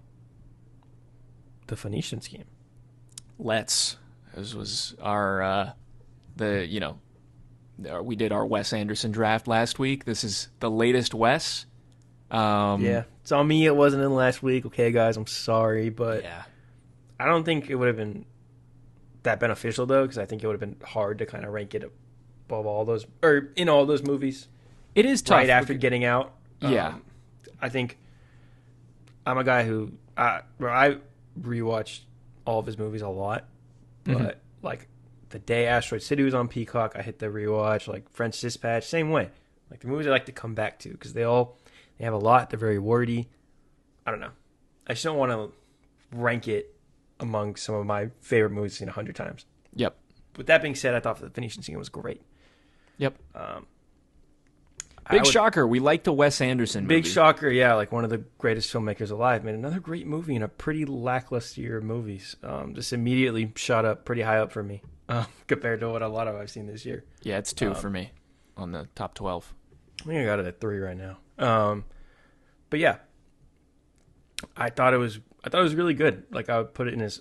the Phoenician Scheme. Let's. This was our, we did our Wes Anderson draft last week. This is the latest Wes. Yeah, it's on me. It wasn't in last week. Okay, guys, I'm sorry, but yeah. I don't think it would have been that beneficial, though, because I think it would have been hard to kind of rank it above all those, or in all those movies. It is tough. Right after getting out. Yeah. I think I'm a guy who, I rewatched all of his movies a lot, but, like, the day Asteroid City was on Peacock, I hit the rewatch. Like, French Dispatch, same way. Like, the movies I like to come back to, because they all They have a lot. They're very wordy. I don't know. I just don't want to rank it among some of my favorite movies I've seen 100 times. Yep. With that being said, I thought the Phoenician Scheme was great. Yep. Big shocker. We liked the Wes Anderson movie. Big shocker, yeah. Like one of the greatest filmmakers alive made another great movie in a pretty lackluster year of movies. Just immediately shot up pretty high up for me compared to what a lot of I've seen this year. Yeah, it's 2 for me on the top 12. I think I got it at 3 right now. But yeah, I thought it was really good. Like I would put it in as,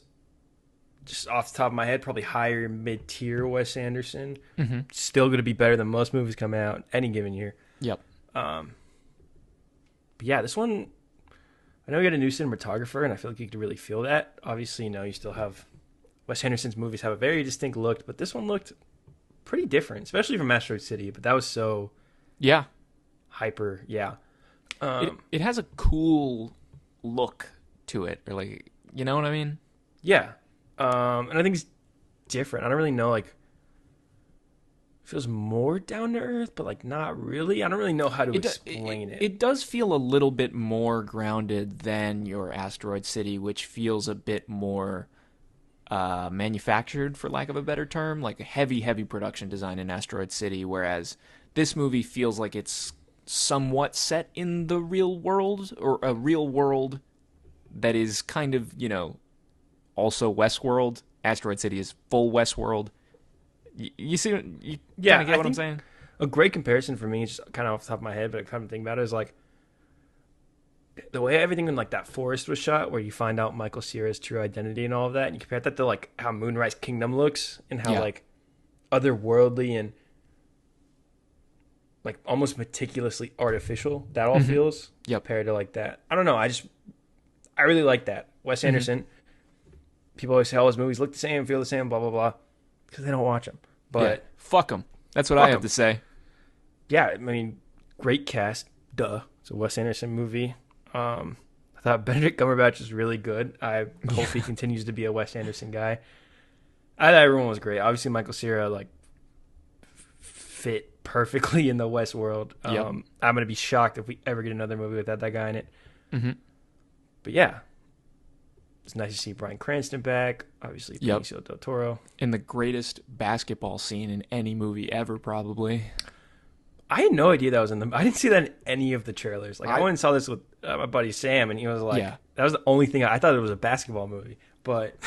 just off the top of my head, probably higher mid-tier Wes Anderson. Mm-hmm. Still going to be better than most movies coming out any given year. Yep. But yeah, this one, I know we got a new cinematographer, and I feel like you could really feel that. Obviously, you still have Wes Anderson's movies have a very distinct look, but this one looked pretty different, especially from Asteroid City. But that was so hyper, yeah. It has a cool look to it, or like, you know what I mean? Yeah. And I think it's different. I don't really know, like, feels more down to earth, but like not really. I don't really know how to explain it. It does feel a little bit more grounded than your Asteroid City, which feels a bit more manufactured, for lack of a better term, like a heavy production design in Asteroid City, whereas this movie feels like it's somewhat set in the real world, or a real world that is kind of, also Westworld. Asteroid City is full Westworld. You see, you kind of get what I'm saying? A great comparison for me, just kind of off the top of my head, but I kind of think about it, is like the way everything in like that forest was shot, where you find out Michael Cera's true identity and all of that, and you compare that to like how Moonrise Kingdom looks, and how like otherworldly and like almost meticulously artificial that all feels compared to like that. I don't know. I really like that. Wes Anderson. People always say all his movies look the same, feel the same, blah, blah, blah, because they don't watch them. But fuck them. That's what I have to say. Yeah, I mean, great cast. Duh. It's a Wes Anderson movie. I thought Benedict Cumberbatch was really good. I hope he continues to be a Wes Anderson guy. I thought everyone was great. Obviously, Michael Cera like fit perfectly in the West world. I'm going to be shocked if we ever get another movie without that guy in it. Mm-hmm. But yeah. It's nice to see Bryan Cranston back. Obviously, Benicio del Toro. In the greatest basketball scene in any movie ever, probably. I had no idea that was in them. I didn't see that in any of the trailers. Like I went and saw this with my buddy Sam, and he was like, that was the only thing. I thought it was a basketball movie, but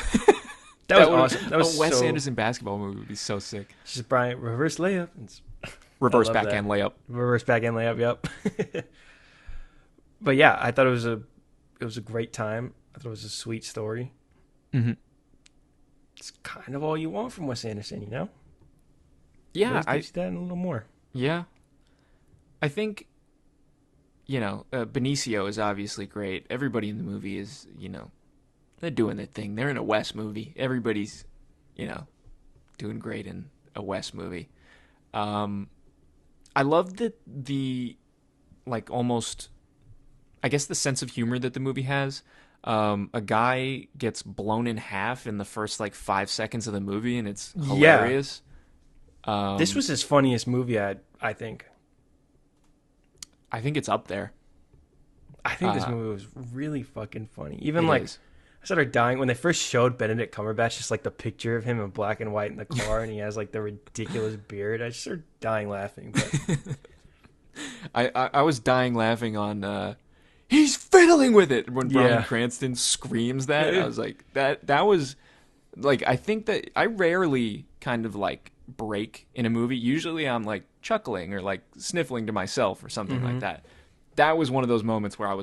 that was awesome. That was a Wes Anderson basketball movie would be so sick. It's just Brian, reverse layup. Reverse backhand layup. Reverse backhand layup, yep. But yeah, I thought it was a great time. I thought it was a sweet story. Mm-hmm. It's kind of all you want from Wes Anderson, Yeah, I see that and a little more. Yeah, I think, Benicio is obviously great. Everybody in the movie is, they're doing their thing. They're in a Wes movie. Everybody's, doing great in a Wes movie. I love the like almost, I guess, the sense of humor that the movie has. A guy gets blown in half in the first 5 seconds of the movie, and it's hilarious. This was his funniest movie, I think. I think it's up there. I think this movie was really fucking funny. Even I started dying when they first showed Benedict Cumberbatch, just the picture of him in black and white in the car, and he has the ridiculous beard. I just started dying laughing. But I was dying laughing on. He's fiddling with it when Bryan Cranston screams that. I was like, that was I think that I rarely kind of break in a movie. Usually I'm chuckling or sniffling to myself or something like that. That was one of those moments where I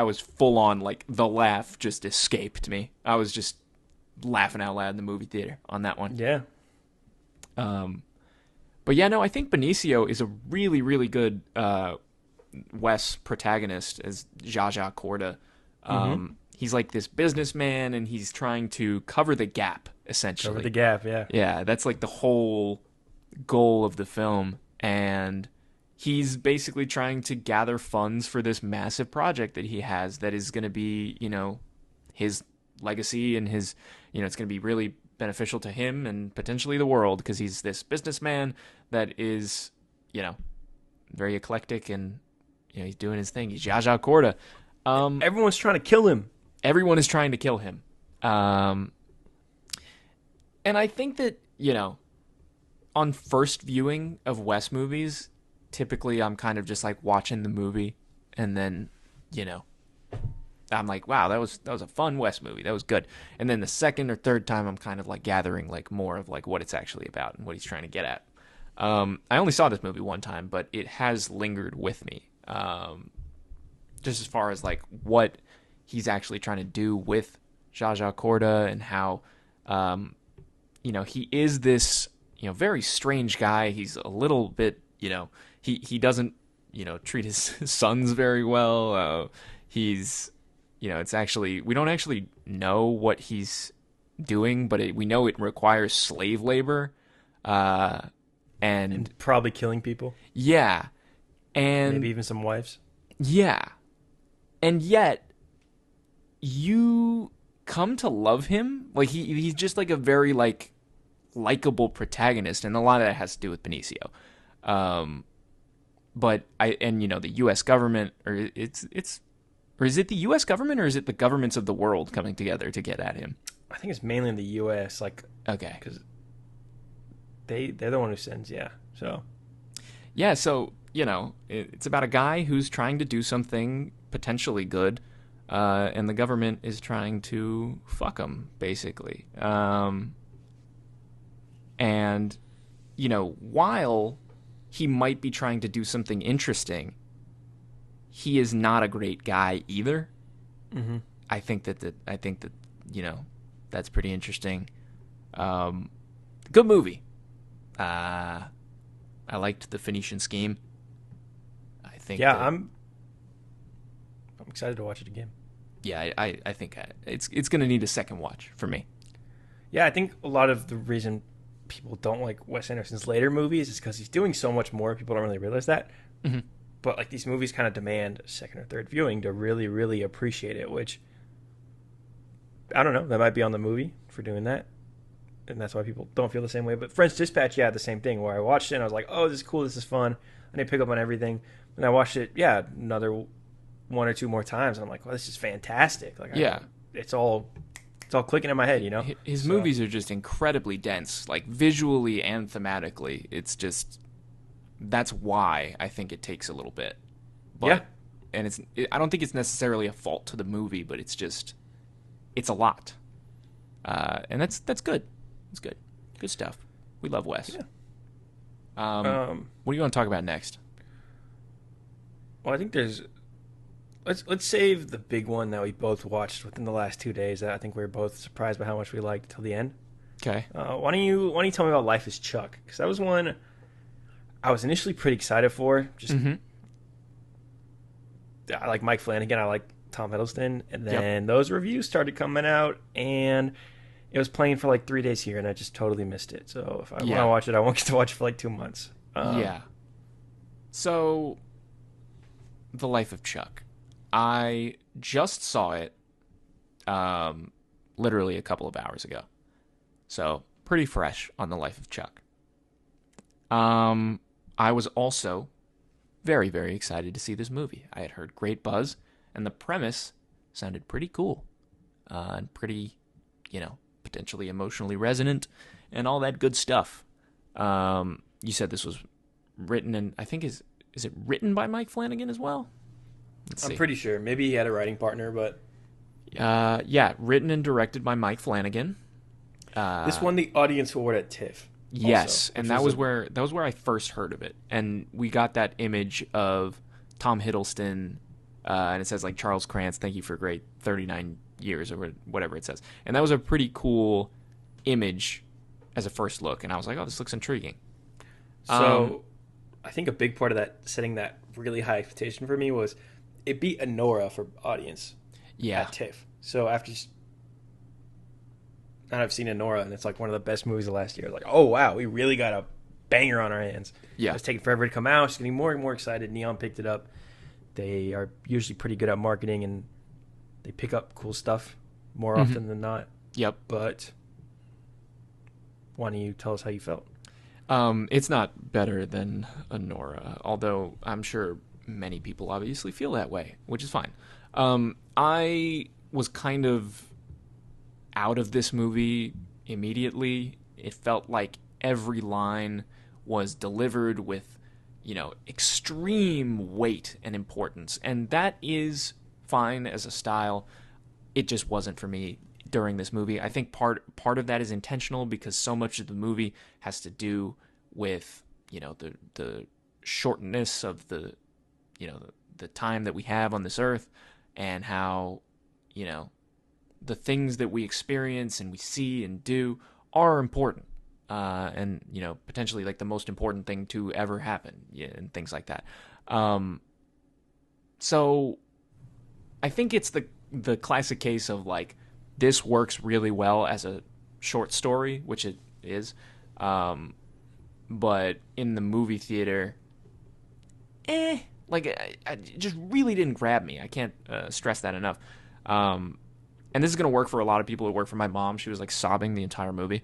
was full on the laugh just escaped me. I was just laughing out loud in the movie theater on that one. Yeah. But yeah, no, I think Benicio is a really, really good Wes protagonist as Zsa Zsa Corda. He's this businessman, and he's trying to cover the gap, essentially. Cover the gap, yeah. Yeah, that's the whole goal of the film. And he's basically trying to gather funds for this massive project that he has that is going to be, his legacy and his, it's going to be really beneficial to him and potentially the world, because he's this businessman that is, very eclectic and he's doing his thing. He's Zsa Zsa Korda. Everyone's trying to kill him. Everyone is trying to kill him. And I think that, on first viewing of Wes movies, typically I'm kind of just like watching the movie and then, I'm like, wow, that was a fun Wes movie. That was good. And then the second or third time I'm kind of like gathering like more of like what it's actually about and what he's trying to get at. I only saw this movie one time, but it has lingered with me. Just as far as like what he's actually trying to do with Zsa Zsa Korda and how, he is this, very strange guy. He's a little bit, he doesn't, treat his sons very well. He's, it's actually, we don't actually know what he's doing, but we know it requires slave labor. And probably killing people. Yeah. And maybe even some wives. Yeah. And yet you come to love him. Like he's just like a very like likable protagonist, and a lot of that has to do with Benicio. But the US government, or is it the US government or is it the governments of the world coming together to get at him? I think it's mainly in the US, like okay. Cuz they're the one who sends, So it's about a guy who's trying to do something potentially good, and the government is trying to fuck him, basically. And, while he might be trying to do something interesting, he is not a great guy either. Mm-hmm. I think that that's pretty interesting. Good movie. I liked the Phoenician Scheme. I think. Yeah, I'm excited to watch it again. Yeah, I think it's going to need a second watch for me. Yeah, I think a lot of the reason people don't like Wes Anderson's later movies is because he's doing so much more. People don't really realize that. Mm-hmm. But like these movies kind of demand a second or third viewing to really, really appreciate it, which I don't know. That might be on the movie for doing that. And that's why people don't feel the same way. But French Dispatch, the same thing, where I watched it and I was like, oh, this is cool, this is fun. And I pick up on everything. And I watched it, another one or two more times. And I'm like, well, this is fantastic. Like, it's all clicking in my head, His movies are just incredibly dense, like visually and thematically. It's just, that's why I think it takes a little bit. But, and I don't think it's necessarily a fault to the movie, but it's just, it's a lot. And that's good. It's good. Good stuff. We love Wes. Yeah. What do you want to talk about next? Well, I think let's save the big one that we both watched within the last 2 days that I think we were both surprised by how much we liked till the end. Okay. Why don't you tell me about Life is Chuck? Because that was one I was initially pretty excited for. Just I like Mike Flanagan. I like Tom Hiddleston. And then those reviews started coming out, and it was playing for like 3 days here, and I just totally missed it. So if I want to watch it, I won't get to watch it for like 2 months. So, The Life of Chuck. I just saw it literally a couple of hours ago. So, pretty fresh on The Life of Chuck. I was also very, very excited to see this movie. I had heard great buzz, and the premise sounded pretty cool. And pretty, potentially emotionally resonant, and all that good stuff. You said this was written, and I think is it written by Mike Flanagan as well? I'm pretty sure. Maybe he had a writing partner, but written and directed by Mike Flanagan. This won the Audience Award at TIFF. Yes, and that was where I first heard of it, and we got that image of Tom Hiddleston, and it says like Charles Krantz, thank you for a great 39 years or whatever it says, and that was a pretty cool image as a first look, and I was like, oh, this looks intriguing. So I think a big part of that, setting that really high expectation for me, was it beat Anora for audience at TIFF. So after I've seen Anora, and it's like one of the best movies of last year. Like, oh wow, we really got a banger on our hands. Yeah, it's taking forever to come out. It's getting more and more excited. Neon picked it up. They are usually pretty good at marketing, and they pick up cool stuff more often than not. Yep. But why don't you tell us how you felt? It's not better than Anora, although I'm sure many people obviously feel that way, which is fine. I was kind of out of this movie immediately. It felt like every line was delivered with, extreme weight and importance. And that is fine as a style. It just wasn't for me during this movie. I think part of that is intentional because so much of the movie has to do with, the shortness of the time that we have on this earth, and how, the things that we experience and we see and do are important. And, potentially like the most important thing to ever happen, and things like that. So I think it's the classic case of like, this works really well as a short story, which it is. But in the movie theater, like it just really didn't grab me. I can't stress that enough. And this is going to work for a lot of people. It worked for my mom. She was like sobbing the entire movie.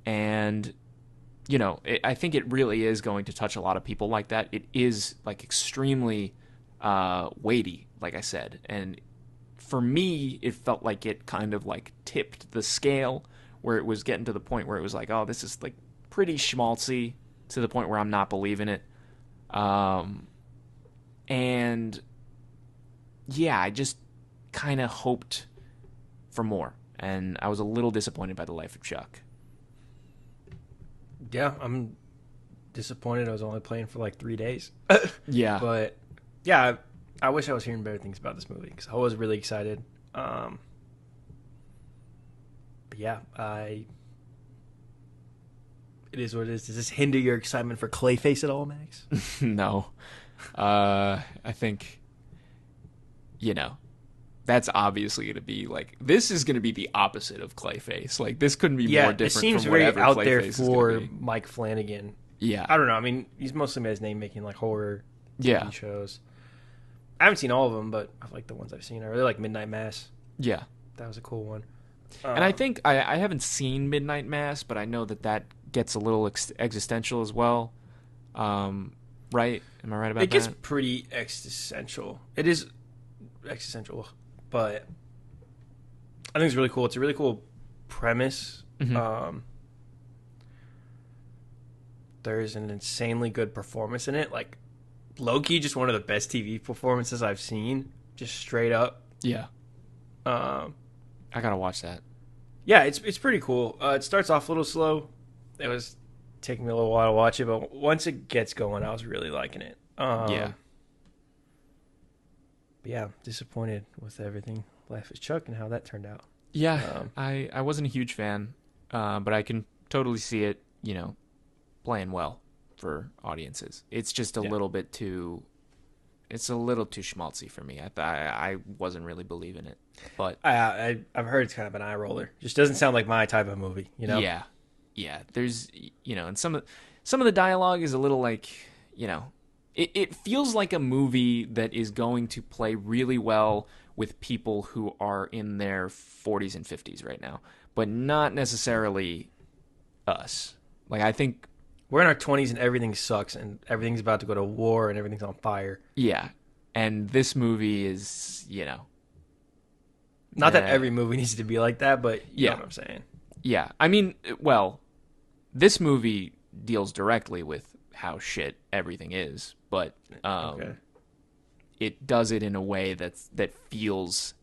And, I think it really is going to touch a lot of people like that. It is like extremely weighty, like I said. And for me, it felt like it kind of like tipped the scale, where it was getting to the point where it was like, oh, this is like pretty schmaltzy, to the point where I'm not believing it. And yeah, I just kind of hoped for more, and I was a little disappointed by The Life of Chuck. Yeah, I'm disappointed. I was only playing for like 3 days. Yeah. But yeah, I wish I was hearing better things about this movie because I was really excited. But yeah, it is what it is. Does this hinder your excitement for Clayface at all, Max? No. I think, that's obviously going to be like, this is going to be the opposite of Clayface. Like, this couldn't be more different it seems from very whatever out Clayface there is for gonna be. Mike Flanagan. Yeah. I don't know. I mean, he's mostly made his name making like horror Yeah. TV shows. I haven't seen all of them, but I like the ones I've seen. I really like Midnight Mass. Yeah. That was a cool one. And I think I haven't seen Midnight Mass, but I know that gets a little existential as well. Right? Am I right about that? It gets pretty existential. It is existential, but I think it's really cool. It's a really cool premise. Mm-hmm. There's an insanely good performance in it. Like, low-key, just one of the best TV performances I've seen. Just straight up. Yeah. I gotta watch that. Yeah, it's pretty cool. It starts off a little slow. It was taking me a little while to watch it, but once it gets going, I was really liking it. Yeah. But yeah, disappointed with everything. Life is Chuck and how that turned out. Yeah, I wasn't a huge fan, but I can totally see it, playing well for audiences. It's just a little bit too... It's a little too schmaltzy for me. I wasn't really believing it, but I've heard it's kind of an eye roller. Just doesn't sound like my type of movie, Yeah, There's, and some of the dialogue is a little like, it feels like a movie that is going to play really well with people who are in their 40s and 50s right now, but not necessarily us. Like, I think we're in our 20s and everything sucks and everything's about to go to war and everything's on fire. Yeah. And this movie is, not that every movie needs to be like that, but you know what I'm saying. Yeah. I mean, well, this movie deals directly with how shit everything is, but it does it in a way that feels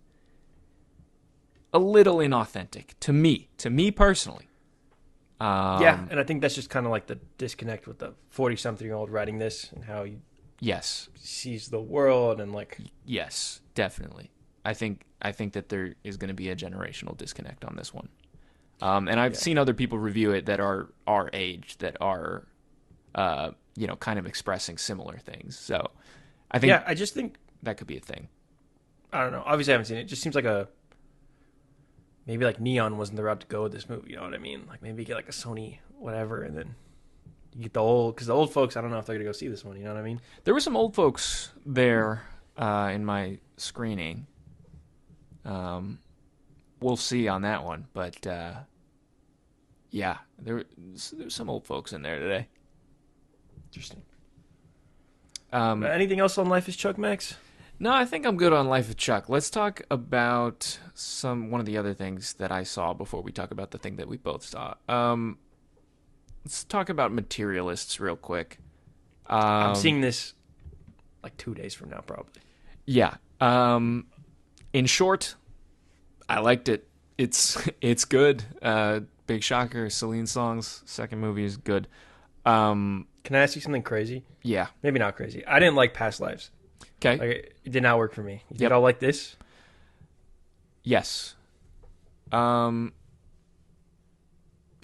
a little inauthentic to me personally. Yeah, and I think that's just kind of like the disconnect with the 40-something-year-old writing this and how he sees the world and like... Yes, definitely. I think that there is going to be a generational disconnect on this one. And I've seen other people review it that are our age that are, kind of expressing similar things. So I think... Yeah, I just think... that could be a thing. I don't know. Obviously, I haven't seen it. It just seems like maybe like Neon wasn't the route to go with this movie, you know what I mean? Like maybe get like a Sony whatever, and then you get because the old folks, I don't know if they're going to go see this one, you know what I mean? There were some old folks there in my screening. We'll see on that one, but yeah, there's some old folks in there today. Interesting. Anything else on Life is Chuck, Max? No, I think I'm good on Life of Chuck. Let's talk about one of the other things that I saw before we talk about the thing that we both saw. Let's talk about Materialists real quick. I'm seeing this like 2 days from now, probably. Yeah. In short, I liked it. It's good. Big shocker. Celine Song's second movie is good. Can I ask you something crazy? Yeah. Maybe not crazy. I didn't like Past Lives. Okay. Like, it did not work for me. You think Yep. I'll like this? Yes.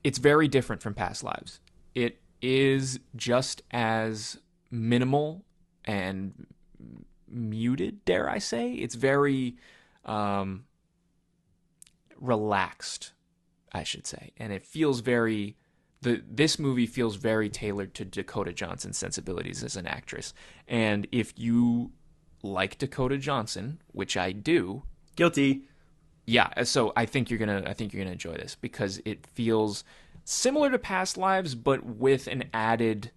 It's very different from Past Lives. It is just as minimal and muted, dare I say. It's very relaxed, I should say. And it feels very... This movie feels very tailored to Dakota Johnson's sensibilities as an actress. And if you like Dakota Johnson, which I do... Guilty. Yeah, so I think you're gonna enjoy this because it feels similar to Past Lives, but with an added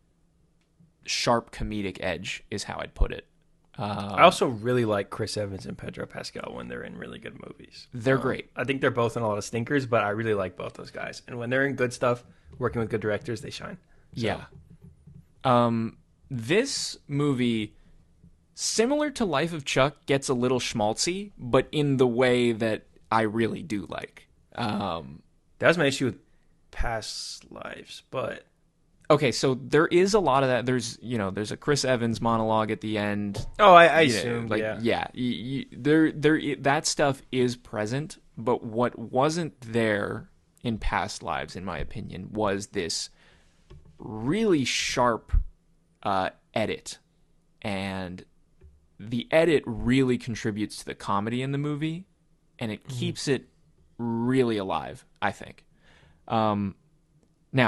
sharp comedic edge, is how I'd put it. I also really like Chris Evans and Pedro Pascal when they're in really good movies. They're great. I think they're both in a lot of stinkers, but I really like both those guys. And when they're in good stuff, working with good directors, they shine. So. Yeah. This movie, similar to Life of Chuck, gets a little schmaltzy, but in the way that I really do like. That was my issue with Past Lives, but... Okay, so there is a lot of that. There's a Chris Evans monologue at the end. Oh, I assume, yeah. That stuff is present, but what wasn't there in Past Lives, in my opinion, was this really sharp edit, and the edit really contributes to the comedy in the movie, and it keeps it really alive, I think. Now,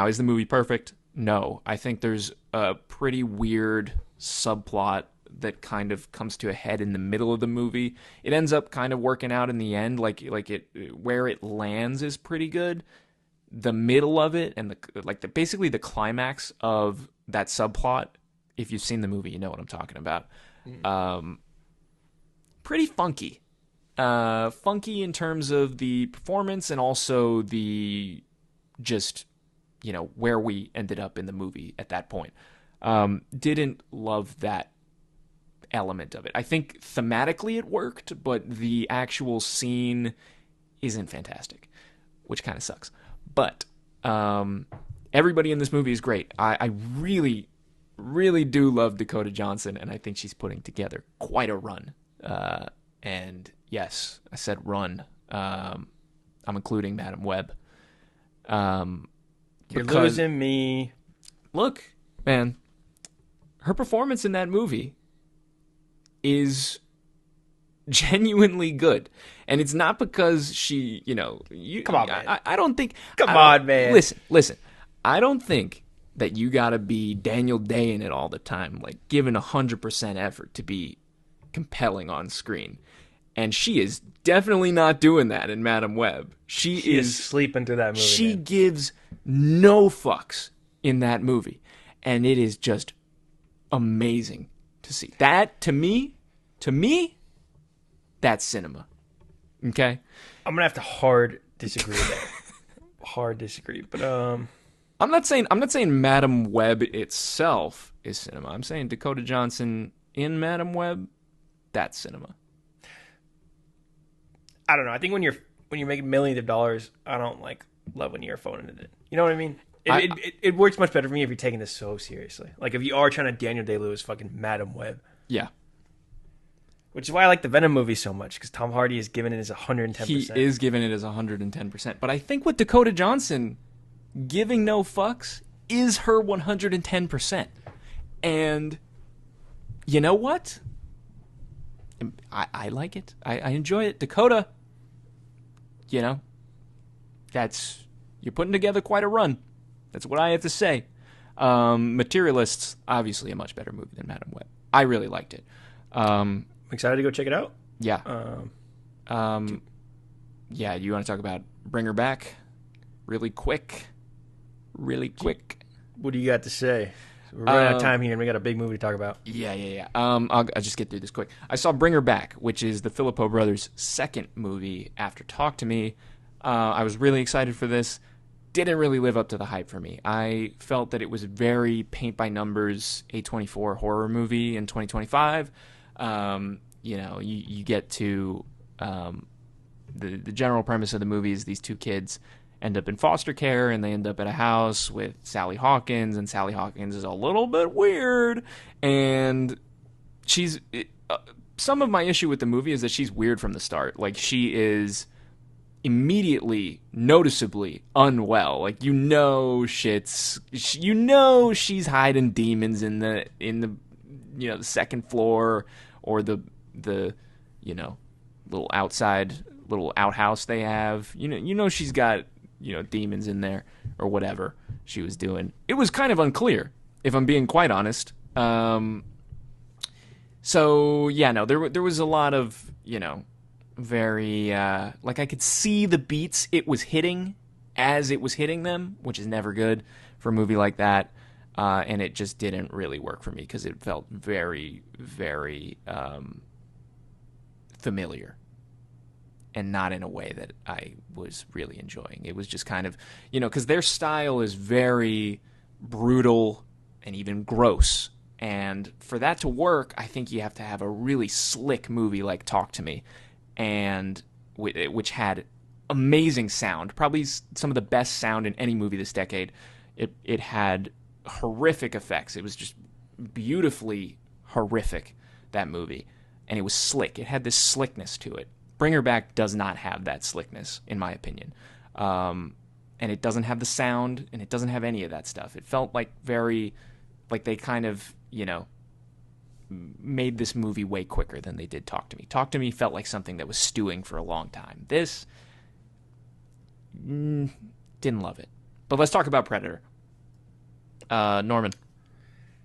is the movie perfect? No. I think there's a pretty weird subplot that kind of comes to a head in the middle of the movie. It ends up kind of working out in the end, like it where it lands is pretty good. The middle of it and basically the climax of that subplot, if you've seen the movie, you know what I'm talking about. Pretty funky. Funky in terms of the performance and also the just, where we ended up in the movie at that point. Didn't love that element of it. I think thematically it worked, but the actual scene isn't fantastic, which kind of sucks. But everybody in this movie is great. I really, really do love Dakota Johnson, and I think she's putting together quite a run. And yes, I said run. I'm including Madam Web. You're losing me. Look, man, her performance in that movie is genuinely good. And it's not because she, Come on, man. I don't think... Come on, man. Listen. I don't think that you gotta be Daniel Day in it all the time, like giving 100% effort to be compelling on screen. And she is definitely not doing that in Madam Web. She is sleeping through that movie. She gives no fucks in that movie. And it is just amazing to see. That, to me, that's cinema. Okay? I'm going to have to hard disagree with that. Hard disagree. But, I'm not saying Madam Web itself is cinema. I'm saying Dakota Johnson in Madam Web, that's cinema. I don't know. I think when you're making millions of dollars, I don't love when you're phoning it in. You know what I mean? It works much better for me if you're taking this so seriously. Like if you are trying to Daniel Day-Lewis fucking Madam Web. Yeah. Which is why I like the Venom movie so much, because Tom Hardy is giving it his 110%. He is giving it his 110%. But I think with Dakota Johnson, giving no fucks is her 110%. And you know what? I like it. I enjoy it. Dakota, you're putting together quite a run. That's what I have to say. Materialists, obviously a much better movie than Madam Web. I really liked it. I'm excited to go check it out. Yeah. Yeah, you want to talk about Bring Her Back? Really quick. What do you got to say? We're running out of time here, and we got a big movie to talk about. Yeah. I'll just get through this quick. I saw Bring Her Back, which is the Filippo brothers' second movie after Talk to Me. I was really excited for this. Didn't really live up to the hype for me. I felt that it was a very paint-by-numbers A24 horror movie in 2025. You get to the general premise of the movie is these two kids end up in foster care, and they end up at a house with Sally Hawkins, and Sally Hawkins is a little bit weird, and some of my issue with the movie is that she's weird from the start. Like, she is immediately noticeably unwell. Like, she's hiding demons in the the second floor, or the little outhouse they have. She's got demons in there, or whatever she was doing. It was kind of unclear, if I'm being quite honest. There was a lot of very I could see the beats it was hitting as it was hitting them, which is never good for a movie like that. And it just didn't really work for me because it felt very, very familiar, and not in a way that I was really enjoying. It was just kind of, because their style is very brutal and even gross. And for that to work, I think you have to have a really slick movie like Talk to Me, and which had amazing sound, probably some of the best sound in any movie this decade. It had horrific effects. It was just beautifully horrific, that movie. And it was slick. It had this slickness to it. Bring Her Back does not have that slickness, in my opinion. And it doesn't have the sound, and it doesn't have any of that stuff. It felt like they kind of, made this movie way quicker than they did Talk to Me. Talk to Me felt like something that was stewing for a long time. This, didn't love it. But let's talk about Predator. Norman,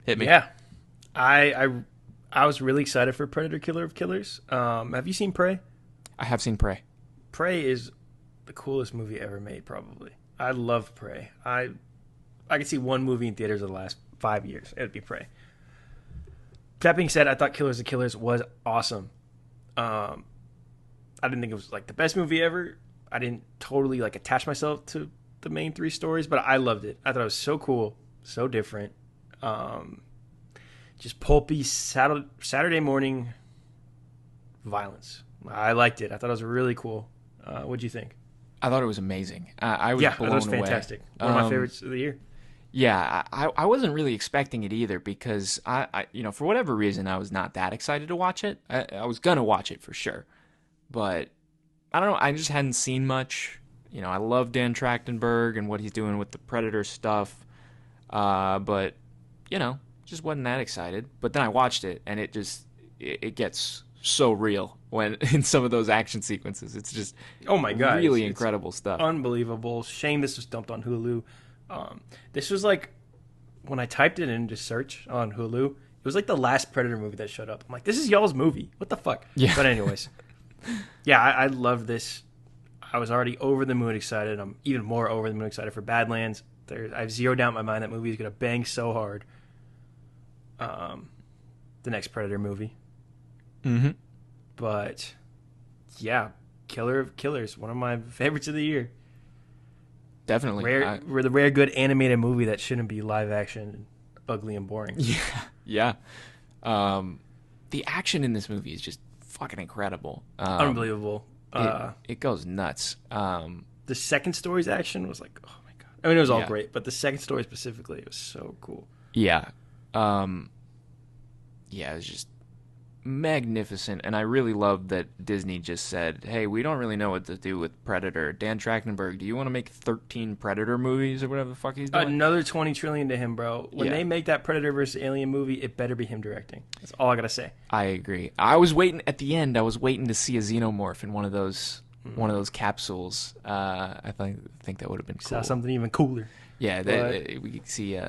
hit me. Yeah. I was really excited for Predator Killer of Killers. Have you seen Prey? I have seen Prey. Prey is the coolest movie ever made, probably. I love Prey. I could see one movie in theaters in the last 5 years. It would be Prey. That being said, I thought Killers of Killers was awesome. I didn't think it was the best movie ever. I didn't totally attach myself to the main three stories, but I loved it. I thought it was so cool, so different. Just pulpy Saturday morning violence. I liked it. I thought it was really cool. What'd you think? I thought it was amazing. I was blown away. I thought it was fantastic. One of my favorites of the year. Yeah, I wasn't really expecting it either, because I for whatever reason, I was not that excited to watch it. I was gonna watch it for sure, but I don't know. I just hadn't seen much. I love Dan Trachtenberg and what he's doing with the Predator stuff, but just wasn't that excited. But then I watched it, and it gets so real when in some of those action sequences. It's just, oh my god, really incredible stuff. Unbelievable. Shame this was dumped on Hulu. This was when I typed it into search on Hulu, it was the last Predator movie that showed up. I'm like, this is y'all's movie. What the fuck? Yeah. But anyways, yeah, I love this. I was already over the moon excited. I'm even more over the moon excited for Badlands. I have zero doubt in my mind that movie is going to bang so hard. The next Predator movie. Mm-hmm. But yeah, Killer of Killers, one of my favorites of the year. Definitely. We're the rare good animated movie that shouldn't be live action, ugly and boring. Yeah. The action in this movie is just fucking incredible. Unbelievable. It goes nuts. The second story's action was oh my god. I mean, it was all great, but the second story specifically, it was so cool. Yeah. It was just magnificent, and I really love that Disney just said, hey, we don't really know what to do with Predator. Dan Trachtenberg, do you want to make 13 Predator movies or whatever the fuck he's doing? Another $20 trillion to him, bro. When they make that Predator versus Alien movie, it better be him directing. That's all I gotta say. I agree. I was waiting at the end. I was waiting to see a xenomorph in one of those capsules. I think that would have been cool. Saw something even cooler. Yeah, we could see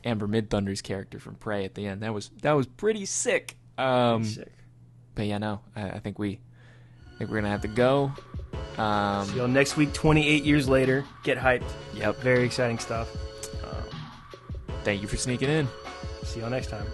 Amber Midthunder's character from Prey at the end. That was pretty sick. Sick. But yeah, no, I think we're gonna have to go. See y'all next week, 28 years later. Get hyped. Yep. Very exciting stuff. Thank you for sneaking in. See y'all next time.